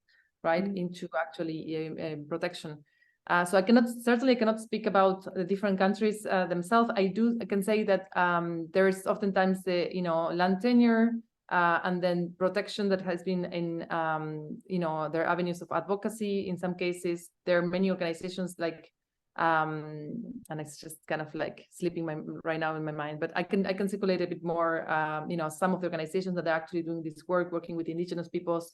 right, into actually protection. So I certainly cannot speak about the different countries themselves. I can say that there is oftentimes the, you know, land tenure, and then protection that has been in, you know, their avenues of advocacy. In some cases, there are many organizations like, and it's just kind of like slipping right now in my mind, but I can circulate a bit more, you know, some of the organizations that are actually doing this work, working with indigenous peoples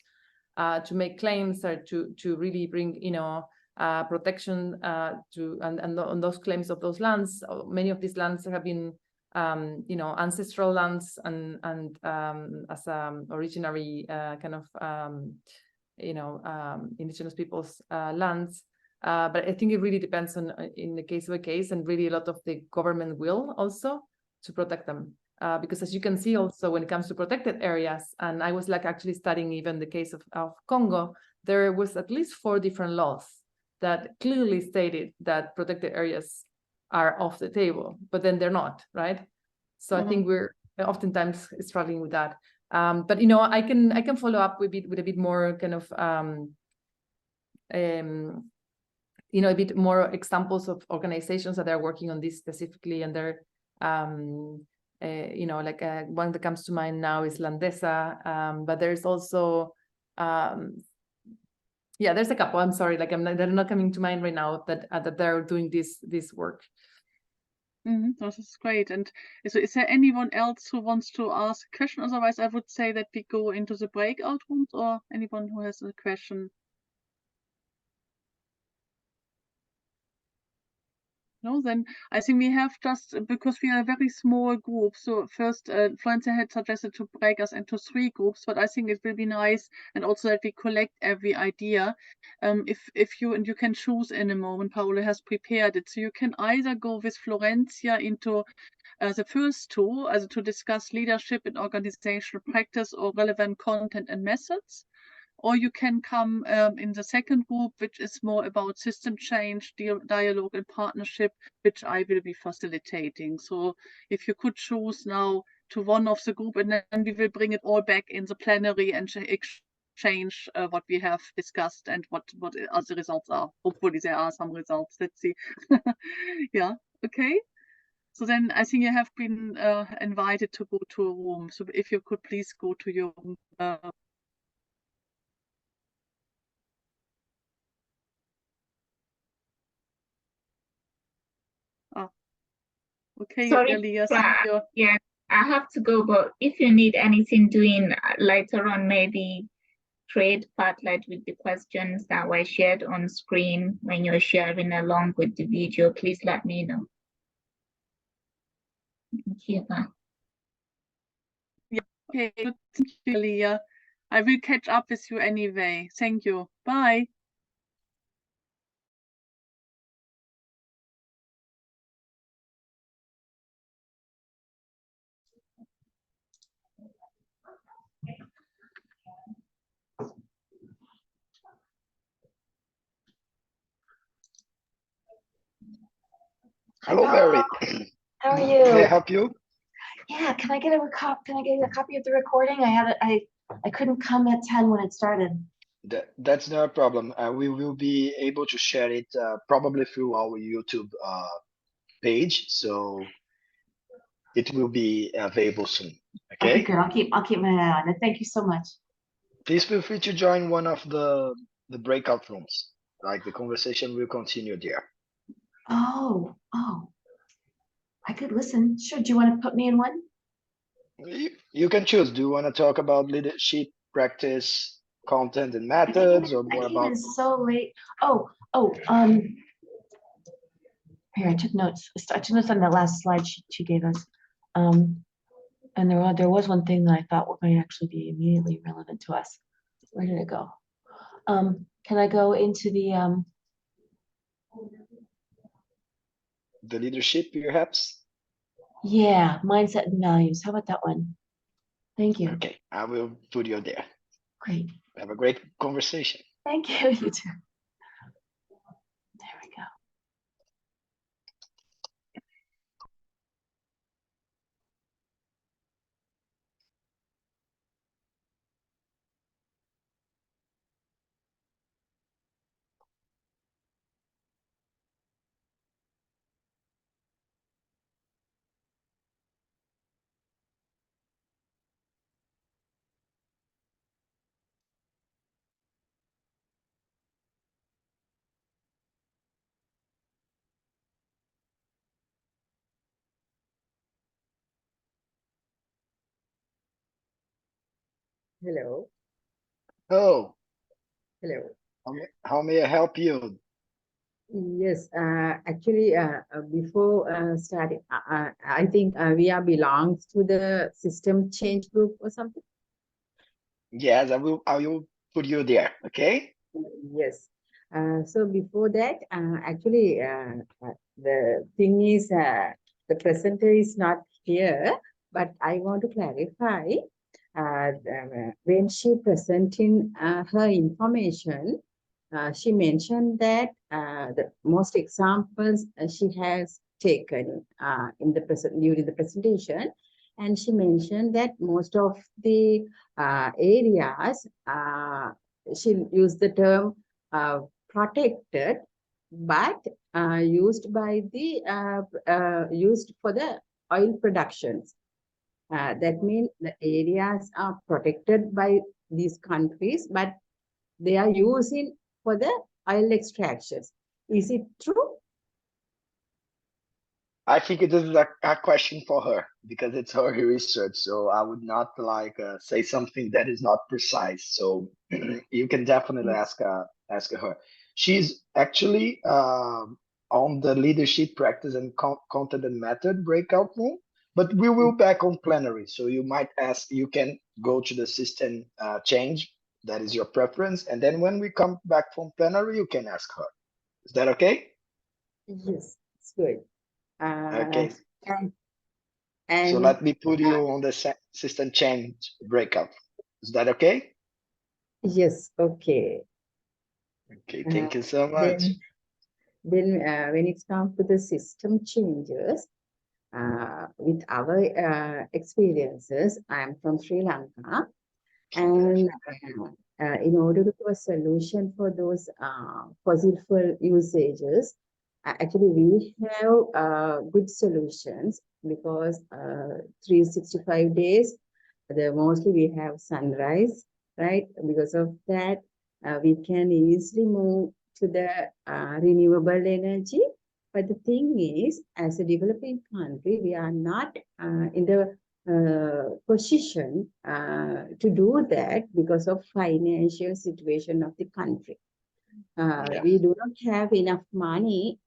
to make claims, or to really bring, you know, protection to, and on those claims of those lands. Many of these lands have been you know, ancestral lands, and as originary kind of you know, indigenous people's lands. But I think it really depends on, in the case by case, and really a lot of the government will also to protect them. Because as you can see also when it comes to protected areas, and I was like actually studying even the case of Congo, there was at least 4 different laws that clearly stated that protected areas are off the table, but then they're not, right? So I think we're oftentimes struggling with that. But you know, I can follow up with a bit more kind of you know, a bit more examples of organizations that are working on this specifically, and they're you know, like one that comes to mind now is Landesa, but there's also yeah, there's a couple. I'm sorry, like they're not coming to mind right now that they're doing this work.
This is great. And so is there anyone else who wants to ask a question? Otherwise, I would say that we go into the breakout rooms, or anyone who has a question. No, then I think we have just, because we are a very small group. So first, Florencia had suggested to break us into 3 groups, but I think it will be nice, and also that we collect every idea. If you can choose in a moment, Paolo has prepared it. So you can either go with Florencia into the first 2, as to discuss leadership in organizational practice or relevant content and methods. Or you can come in the second group, which is more about system change, dialogue and partnership, which I will be facilitating. So if you could choose now to one of the group, and then we will bring it all back in the plenary and exchange what we have discussed and what other results are. Hopefully there are some results. Let's see. Yeah, okay. So then I think you have been invited to go to a room. So if you could please go to your room. Okay,
Sorry,
Leah, thank you.
yeah, I have to go, but if you need anything doing later on, maybe trade Padlet with the questions that were shared on screen when you're sharing along with the video, please let me know. Thank you.
Yeah, okay, thank you, Leah. I will catch up with you anyway. Thank you. Bye.
Hello, Mary.
How are you?
May I help you?
Yeah, can I get a copy of the recording? I couldn't come at 10 when it started.
That's no problem. We will be able to share it probably through our YouTube page, so it will be available soon. Okay.
Okay, good. I'll keep my eye on it. Thank you so much.
Please feel free to join one of the breakout rooms. Like the conversation will continue there.
Oh, I could listen. Sure. Do you want to put me in one?
You can choose. Do you want to talk about leadership practice, content, and methods, or more about?
It's so late. Here, I took notes. I took notes on that last slide she gave us. And there was one thing that I thought might actually be immediately relevant to us. Where did it go? Can I go into the
leadership, perhaps?
Yeah, mindset and values. How about that one? Thank you.
Okay, I will put you there.
Great.
Have a great conversation.
Thank you. You too. There we go.
Hello.
Oh,
Hello.
how may I help you?
Yes, actually, before starting, I think we are belongs to the system change group or something.
Yes, I will put you there. Okay.
Yes. So before that, actually, the thing is, the presenter is not here, but I want to clarify. When she presenting her information, she mentioned that the most examples she has taken in the during the presentation, and she mentioned that most of the areas she used the term protected, but used by the used for the oil productions. That means the areas are protected by these countries, but they are using for the oil extractions. Is it true?
I think it is a question for her because it's her research. So I would not like say something that is not precise. So you can definitely ask her. She's actually on the leadership practice and content and method breakout room, but we will back on plenary. So you might ask. You can go to the system change. That is your preference, and then when we come back from plenary, you can ask her. Is that okay?
Yes, it's good.
Okay.
And
so let me put you on the system change breakout. Is that okay?
Yes, okay.
Okay, thank you so much.
Then when it comes to the system changes, with our experiences, I'm from Sri Lanka, and in order to do a solution for those fossil fuel usages, actually we have good solutions because 365 days, mostly we have sunrise, right? Because of that, we can easily move to the renewable energy, But the thing is, as a developing country, we are not in the position to do that because of financial situation of the country.
Yeah.
We do not have enough money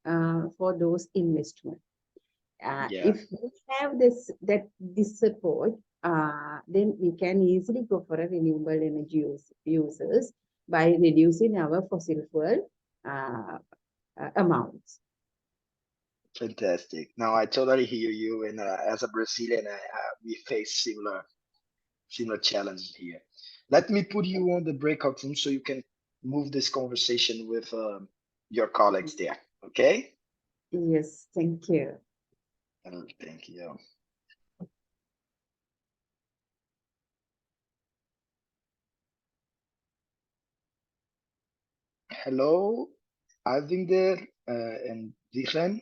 for those investments.
Yeah.
If we have this support, then we can easily go for a renewable energy users by reducing our fossil fuel amounts.
Fantastic. Now I totally hear you, and as a Brazilian, we face similar challenges here. Let me put you on the breakout room so you can move this conversation with your colleagues there. Okay?
Yes, thank you.
Thank you. Hello, Alvinder and Dichen.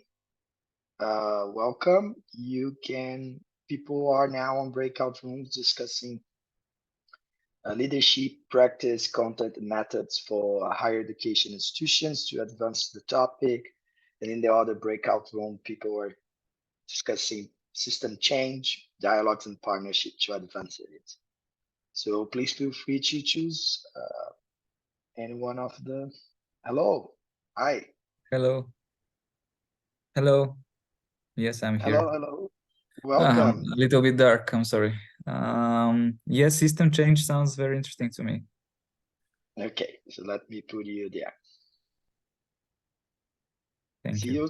Welcome. People are now on breakout rooms discussing leadership, practice, content, and methods for higher education institutions to advance the topic. And in the other breakout room, people are discussing system change, dialogues, and partnership to advance it. So please feel free to choose any one of the. Hello. Hi.
Hello. Hello. Yes, I'm here.
Hello. Welcome.
A little bit dark, I'm sorry. Yes, system change sounds very interesting to me.
Okay, so let me put you there.
Thank
See
you.
you.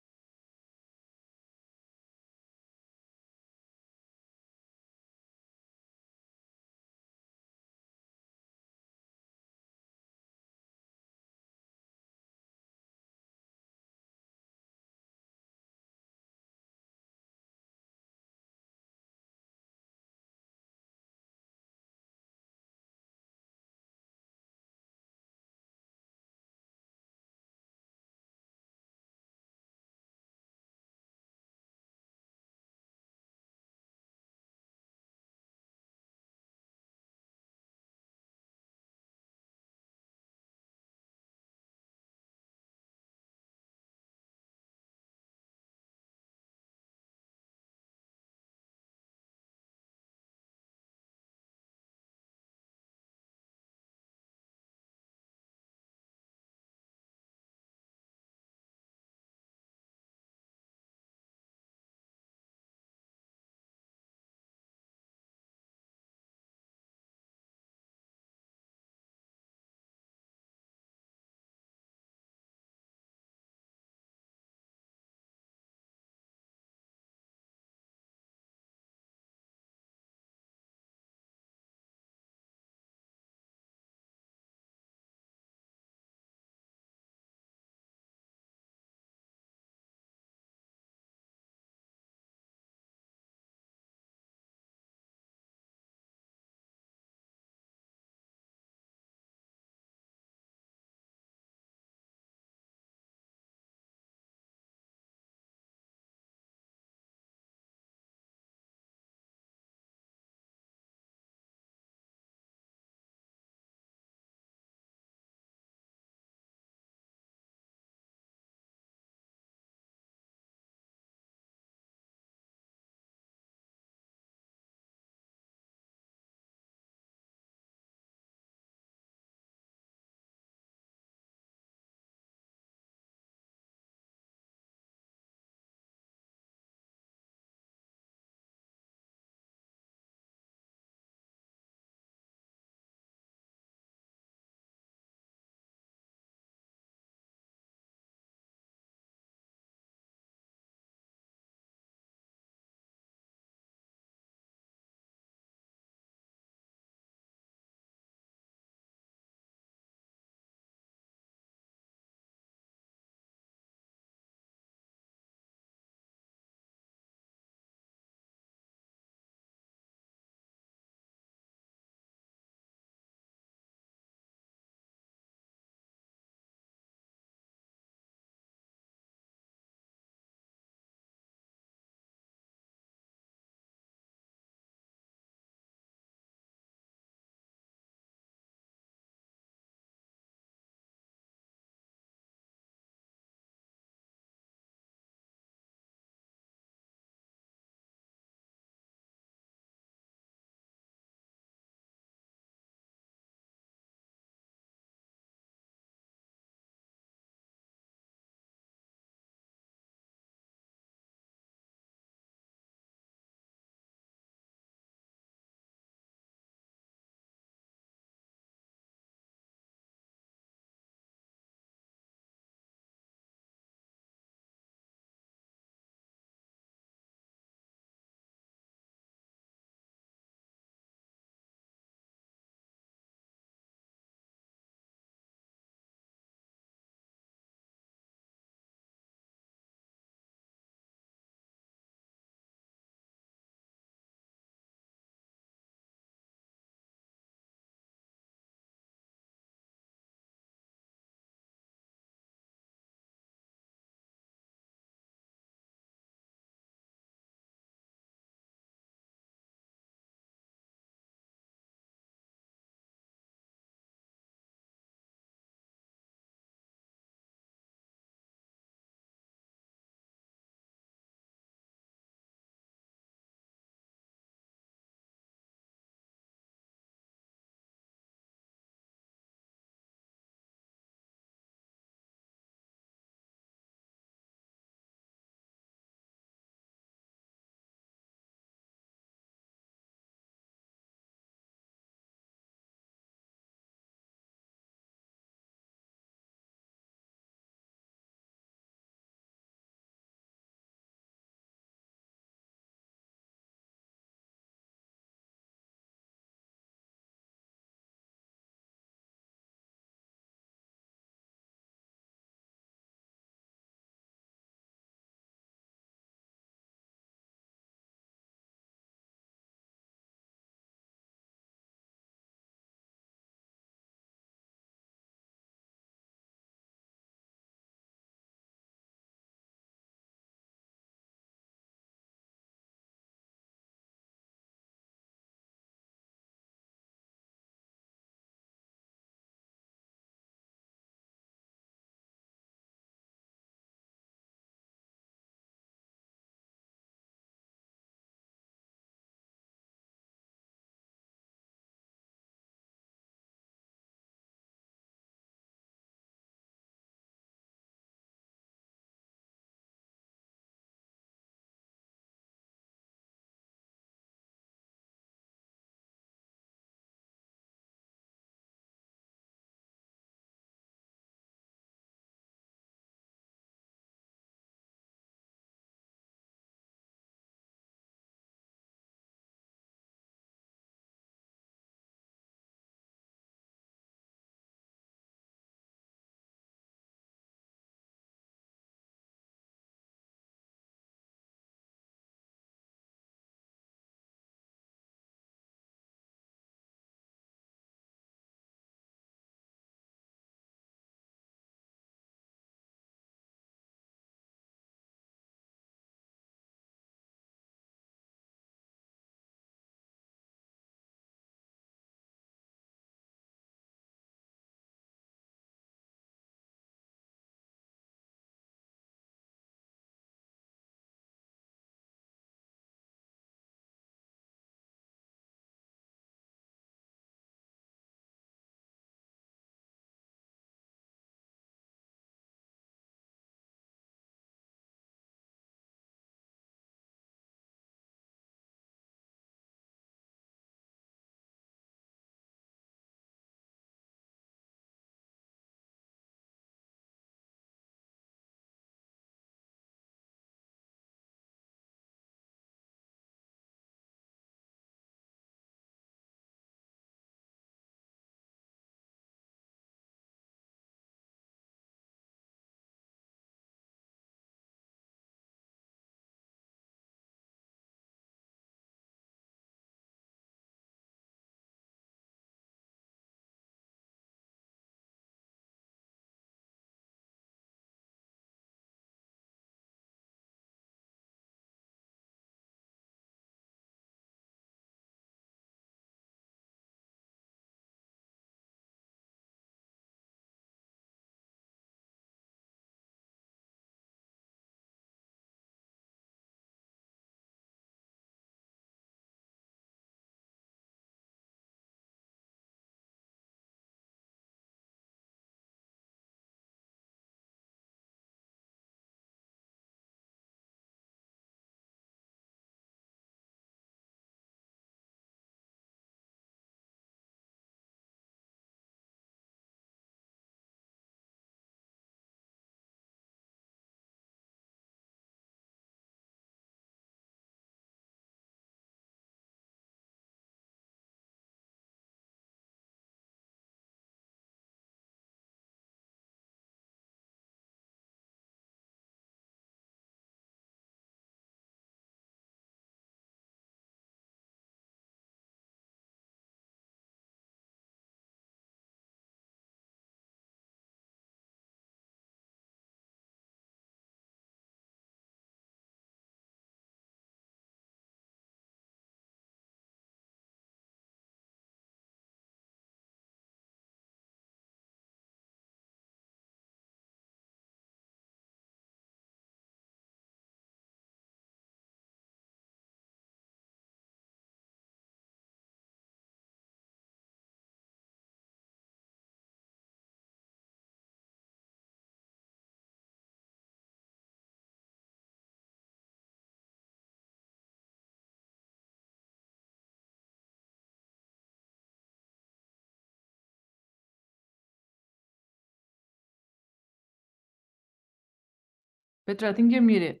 Petra, I think you're muted.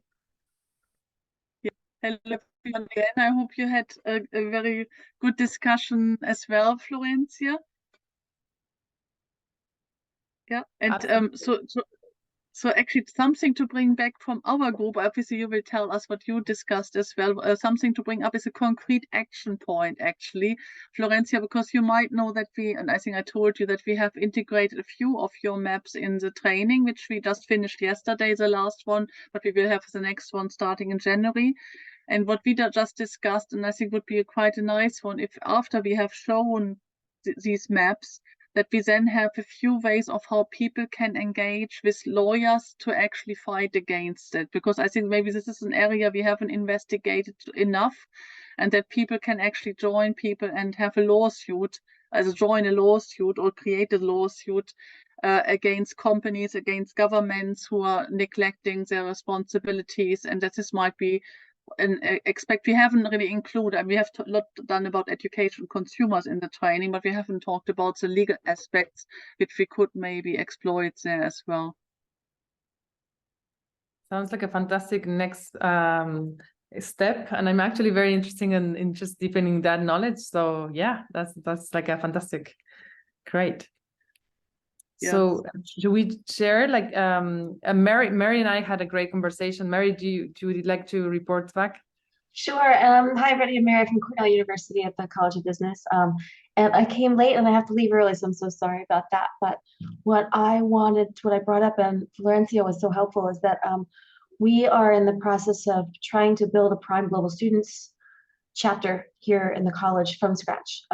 Hello everyone again. I hope you had a very good discussion as well, Florencia. Yeah, and so actually something to bring back from our group, obviously you will tell us what you discussed as well. Something to bring up is a concrete action point, actually, Florencia, because you might know that and I think I told you that we have integrated a few of your maps in the training, which we just finished yesterday, the last one, but we will have the next one starting in January. And what we just discussed, and I think would be quite a nice one, if after we have shown these maps, that we then have a few ways of how people can engage with lawyers to actually fight against it. Because I think maybe this is an area we haven't investigated enough, and that people can actually join people and have a lawsuit, join a lawsuit or create a lawsuit against companies, against governments who are neglecting their responsibilities, and that this might be and we haven't really included, and we have a lot done about education consumers in the training, but we haven't talked about the legal aspects which we could maybe exploit there as well.
Sounds like a fantastic next step, and I'm actually very interested in just deepening that knowledge. So yeah, that's like a fantastic, great. Yes. So should we share, like, Mary and I had a great conversation. Mary, would you like to report back?
Sure. Hi, everybody. I'm Mary from Cornell University at the College of Business. And I came late and I have to leave early, so I'm so sorry about that. But what I brought up, and Florencia was so helpful, is that we are in the process of trying to build a Prime Global Students chapter here in the college from scratch.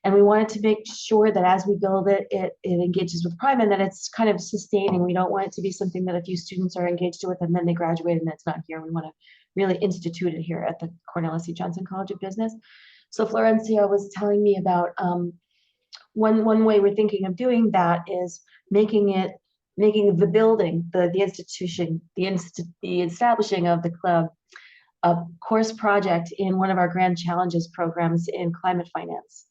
And we wanted to make sure that as we build it, it engages with Prime, and that it's kind of sustaining. We don't want it to be something that a few students are engaged with and then they graduate and it's not here. We want to really institute it here at the Cornell S.C. Johnson College of Business. So Florencia was telling me about one way we're thinking of doing that is making the building, the institution, the establishing of the club, a course project in one of our Grand Challenges programs in climate finance.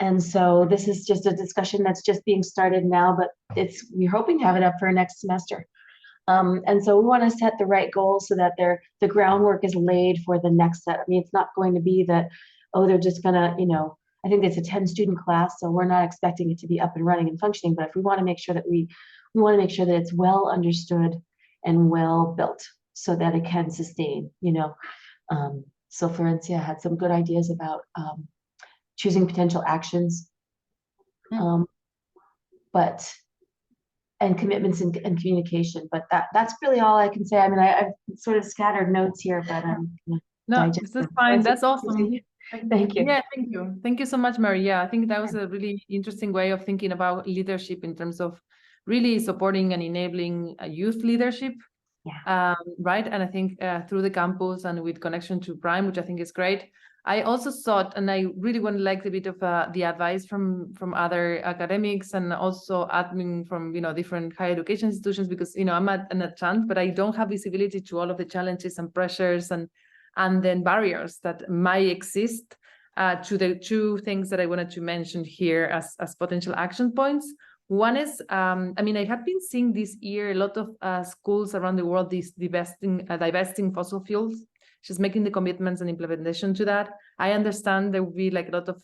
And so this is just a discussion that's just being started now, but we're hoping to have it up for next semester. And so we want to set the right goals so that the groundwork is laid for the next set. I mean, it's not going to be that, oh, they're just gonna, I think it's a 10-student class, so we're not expecting it to be up and running and functioning. But if we want to make sure that we want to make sure that it's well understood and well built so that it can sustain, So Florencia had some good ideas about choosing potential actions, and commitments and communication. But that's really all I can say. I mean, I've sort of scattered notes here, but
no, this is fine. That's awesome.
Thank you.
Yeah, thank you. Thank you so much, Mary. Yeah, I think that was a really interesting way of thinking about leadership in terms of really supporting and enabling youth leadership. Yeah. Right. And I think through the campus and with connection to Prime, which I think is great. I also thought, and I really would like a bit of the advice from other academics and also admin from different higher education institutions, because I'm at an Adjunct, but I don't have visibility to all of the challenges and pressures and then barriers that might exist to the two things that I wanted to mention here as potential action points. One is, I mean, I have been seeing this year a lot of schools around the world divesting fossil fuels, just making the commitments and implementation to that. I understand there will be like a lot of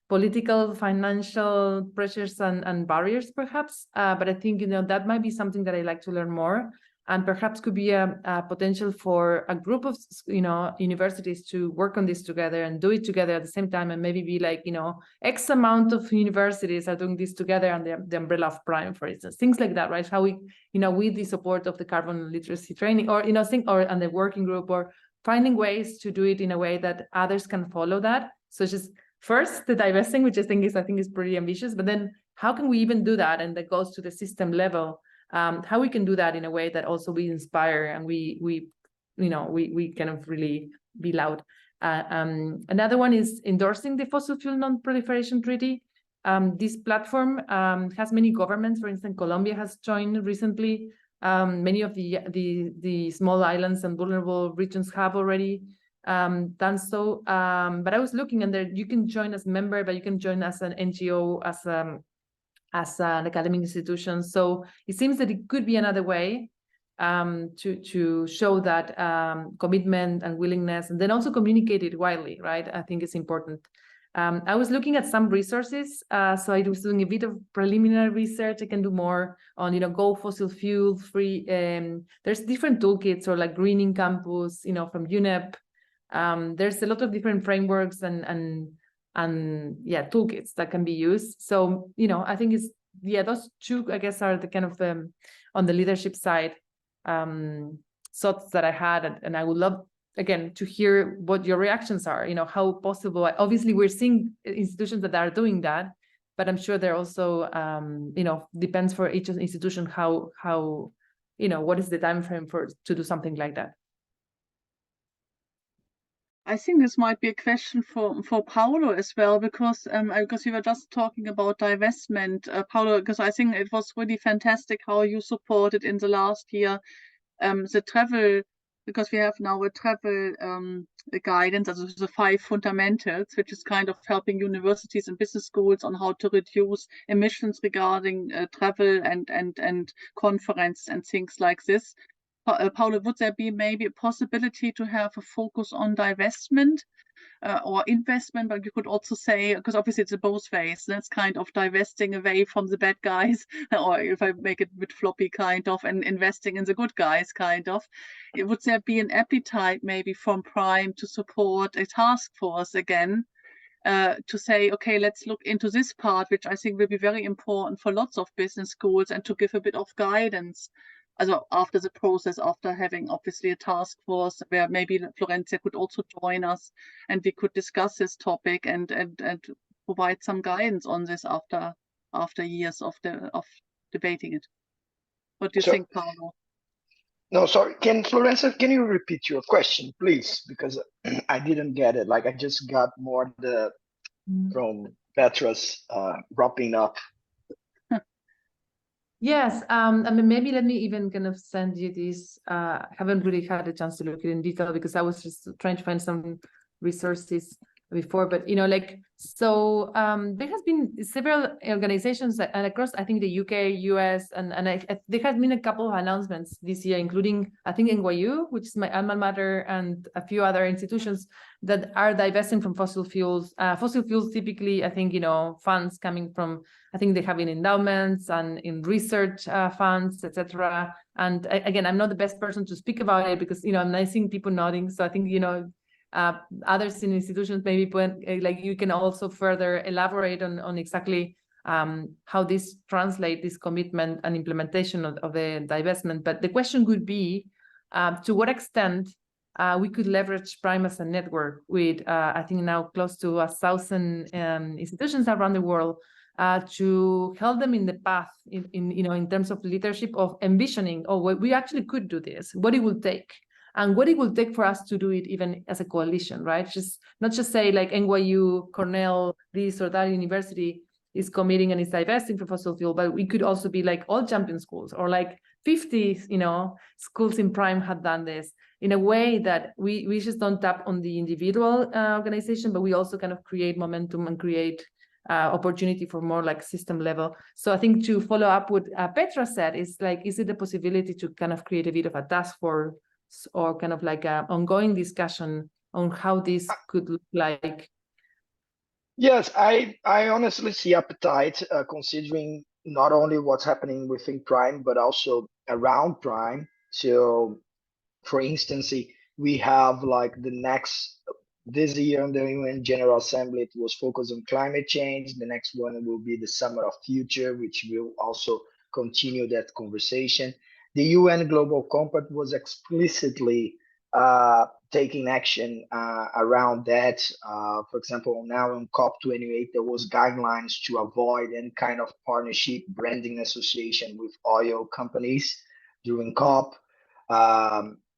political, financial pressures and barriers, perhaps, but I think that might be something that I'd like to learn more, and perhaps could be a potential for a group of universities to work on this together and do it together at the same time, and maybe be like X amount of universities are doing this together under the umbrella of Prime, for instance, things like that, right? How we with the support of the carbon literacy training, or and the working group, or finding ways to do it in a way that others can follow that. So just first the divesting, which I think is pretty ambitious, but then how can we even do that? And that goes to the system level. How we can do that in a way that also we inspire and we kind of really be loud. Another one is endorsing the Fossil Fuel Non-Proliferation Treaty. This platform has many governments. For instance, Colombia has joined recently. Many of the small islands and vulnerable regions have already done so. But I was looking, and there you can join as a member, but you can join as an NGO, as an academic institution. So it seems that it could be another way to show that commitment and willingness, and then also communicate it widely, right? I think it's important. I was looking at some resources, so I was doing a bit of preliminary research. I can do more on, go fossil fuel free. There's different toolkits, or like greening campus, from UNEP. There's a lot of different frameworks and toolkits that can be used. So, I think it's, those two, I guess, are the kind of on the leadership side thoughts that I had, and I would love, again, to hear what your reactions are. How possible. Obviously, we're seeing institutions that are doing that, but I'm sure there also, depends for each institution how what is the time frame to do something like that.
I think this might be a question for Paulo as well, because we were just talking about divestment, Paulo, because I think it was really fantastic how you supported in the last year the travel, because we have now a travel guidance, also the 5 fundamentals, which is kind of helping universities and business schools on how to reduce emissions regarding travel and conference and things like this. Paulo, would there be maybe a possibility to have a focus on divestment or investment? But you could also say, because obviously it's both ways, that's kind of divesting away from the bad guys, or if I make it a bit floppy, kind of, and investing in the good guys, kind of. Would there be an appetite maybe from Prime to support a task force again, to say, okay, let's look into this part, which I think will be very important for lots of business schools, and to give a bit of guidance after the process, after having obviously a task force where maybe Florencia could also join us, and we could discuss this topic and provide some guidance on this after years of debating it. What do you think, Paulo?
No, sorry. Florencia, can you repeat your question, please? Because I didn't get it. Like, I just got more from Petra's wrapping up.
Yes, I mean, maybe let me even kind of send you this. I haven't really had a chance to look at it in detail because I was just trying to find some resources before, but there has been several organizations and across, I think, the UK, US, and there has been a couple of announcements this year, including, I think, NYU, which is my alma mater, and a few other institutions that are divesting from fossil fuels. Fossil fuels typically, I think, funds coming from, I think they have in endowments and in research funds, etc. And again, I'm not the best person to speak about it because, I'm seeing people nodding. So I think, others in institutions maybe like you can also further elaborate on exactly how this translate this commitment and implementation of the divestment. But the question could be to what extent we could leverage Prime as a network with I think now close to 1,000 institutions around the world to help them in the path in terms of leadership of envisioning, we actually could do this, what it will take. And what it will take for us to do it even as a coalition, right? Just not just say like NYU, Cornell, this or that university is committing and is divesting from fossil fuel, but we could also be like all champion schools or like 50, schools in Prime have done this in a way that we just don't tap on the individual organization, but we also kind of create momentum and create opportunity for more like system level. So I think to follow up what Petra said is like, is it a possibility to kind of create a bit of a task force or kind of like an ongoing discussion on how this could look like?
Yes, I honestly see appetite considering not only what's happening within Prime, but also around Prime. So, for instance, we have like this year in the UN General Assembly, it was focused on climate change. The next one will be the Summer of Future, which will also continue that conversation. The UN Global Compact was explicitly taking action around that. For example, now on COP28, there was guidelines to avoid any kind of partnership branding association with oil companies during COP.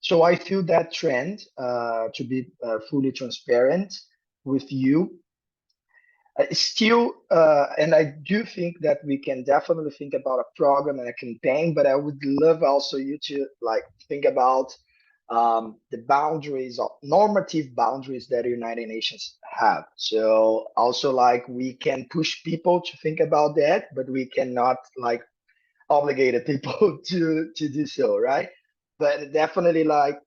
So I feel that trend, to be fully transparent with you. Still, and I do think that we can definitely think about a program and a campaign, but I would love also you to like think about the boundaries of normative boundaries that United Nations have. So also like we can push people to think about that, but we cannot like obligate people to do so, right? but definitely like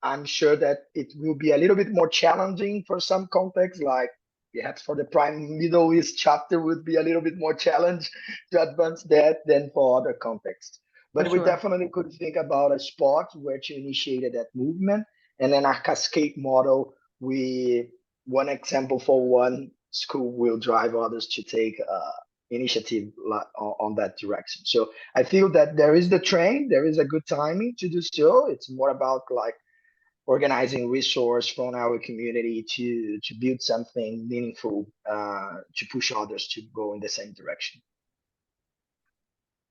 I'm sure that it will be a little bit more challenging for some contexts, like perhaps for the Prime Middle East chapter would be a little bit more challenge to advance that than for other contexts. But we
sure.
definitely could think about a spot where to initiate that movement, and then a cascade model. One example for one school will drive others to take initiative on that direction. So I feel that there is the trend, there is a good timing to do so. It's more about like organizing resource from our community to build something meaningful to push others to go in the same direction.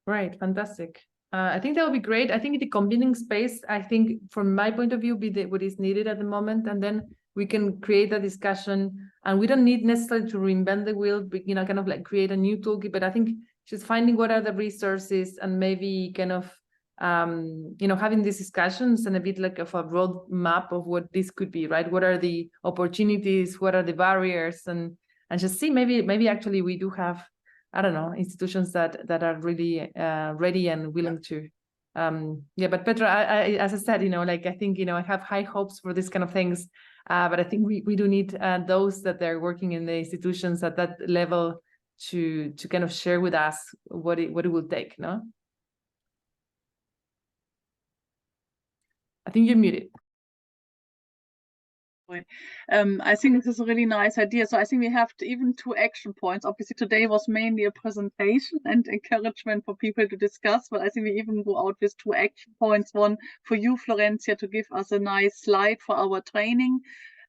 Right, fantastic. I think that would be great. I think the convening space, I think from my point of view, be what is needed at the moment, and then we can create a discussion, and we don't need necessarily to reinvent the wheel, but, you know, kind of like create a new toolkit, but I think just finding what are the resources and maybe kind of, you know, having these discussions and a bit like of a road map of what this could be, right? What are the opportunities? What are the barriers? And just see, maybe actually we do have, I don't know, institutions that are really ready and willing to. Yeah, but Petra, I as I said, you know, like I think, you know, I have high hopes for this kind of things, but I think we do need those that they're working in the institutions at that level to kind of share with us what it will take, no? I think you're muted.
I think this is a really nice idea. So I think we have even 2 action points. Obviously, today was mainly a presentation and encouragement for people to discuss, but I think we even go out with 2 action points. One for you, Florencia, to give us a nice slide for our training,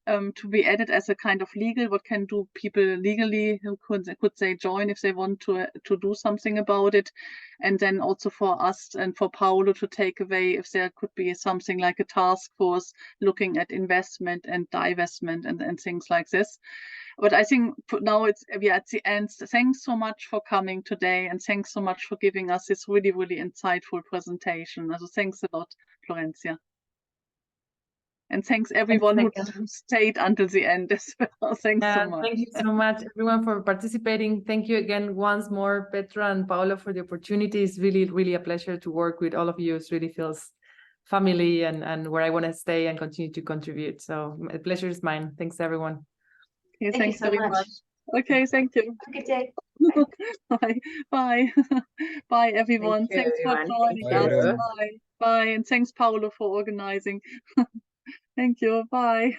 to be added as a kind of legal. What can do people legally who could they join if they want to do something about it? And then also for us and for Paolo to take away if there could be something like a task force looking at investment and divestment and things like this. But I think now we are at the end. Thanks so much for coming today, and thanks so much for giving us this really, really insightful presentation. So thanks a lot, Florencia. And thanks everyone who stayed until the end as well. Thanks so much.
Thank you so much, everyone, for participating. Thank you again once more, Petra and Paolo, for the opportunity. It's really, really a pleasure to work with all of you. It really feels family and where I want to stay and continue to contribute. So the pleasure is mine. Thanks, everyone.
Okay, thanks very much. Okay, thank you.
Have a good day.
Bye. Bye. Bye, everyone. Thanks for joining us. Bye. Bye. And thanks, Paolo, for organizing. Thank you. Bye.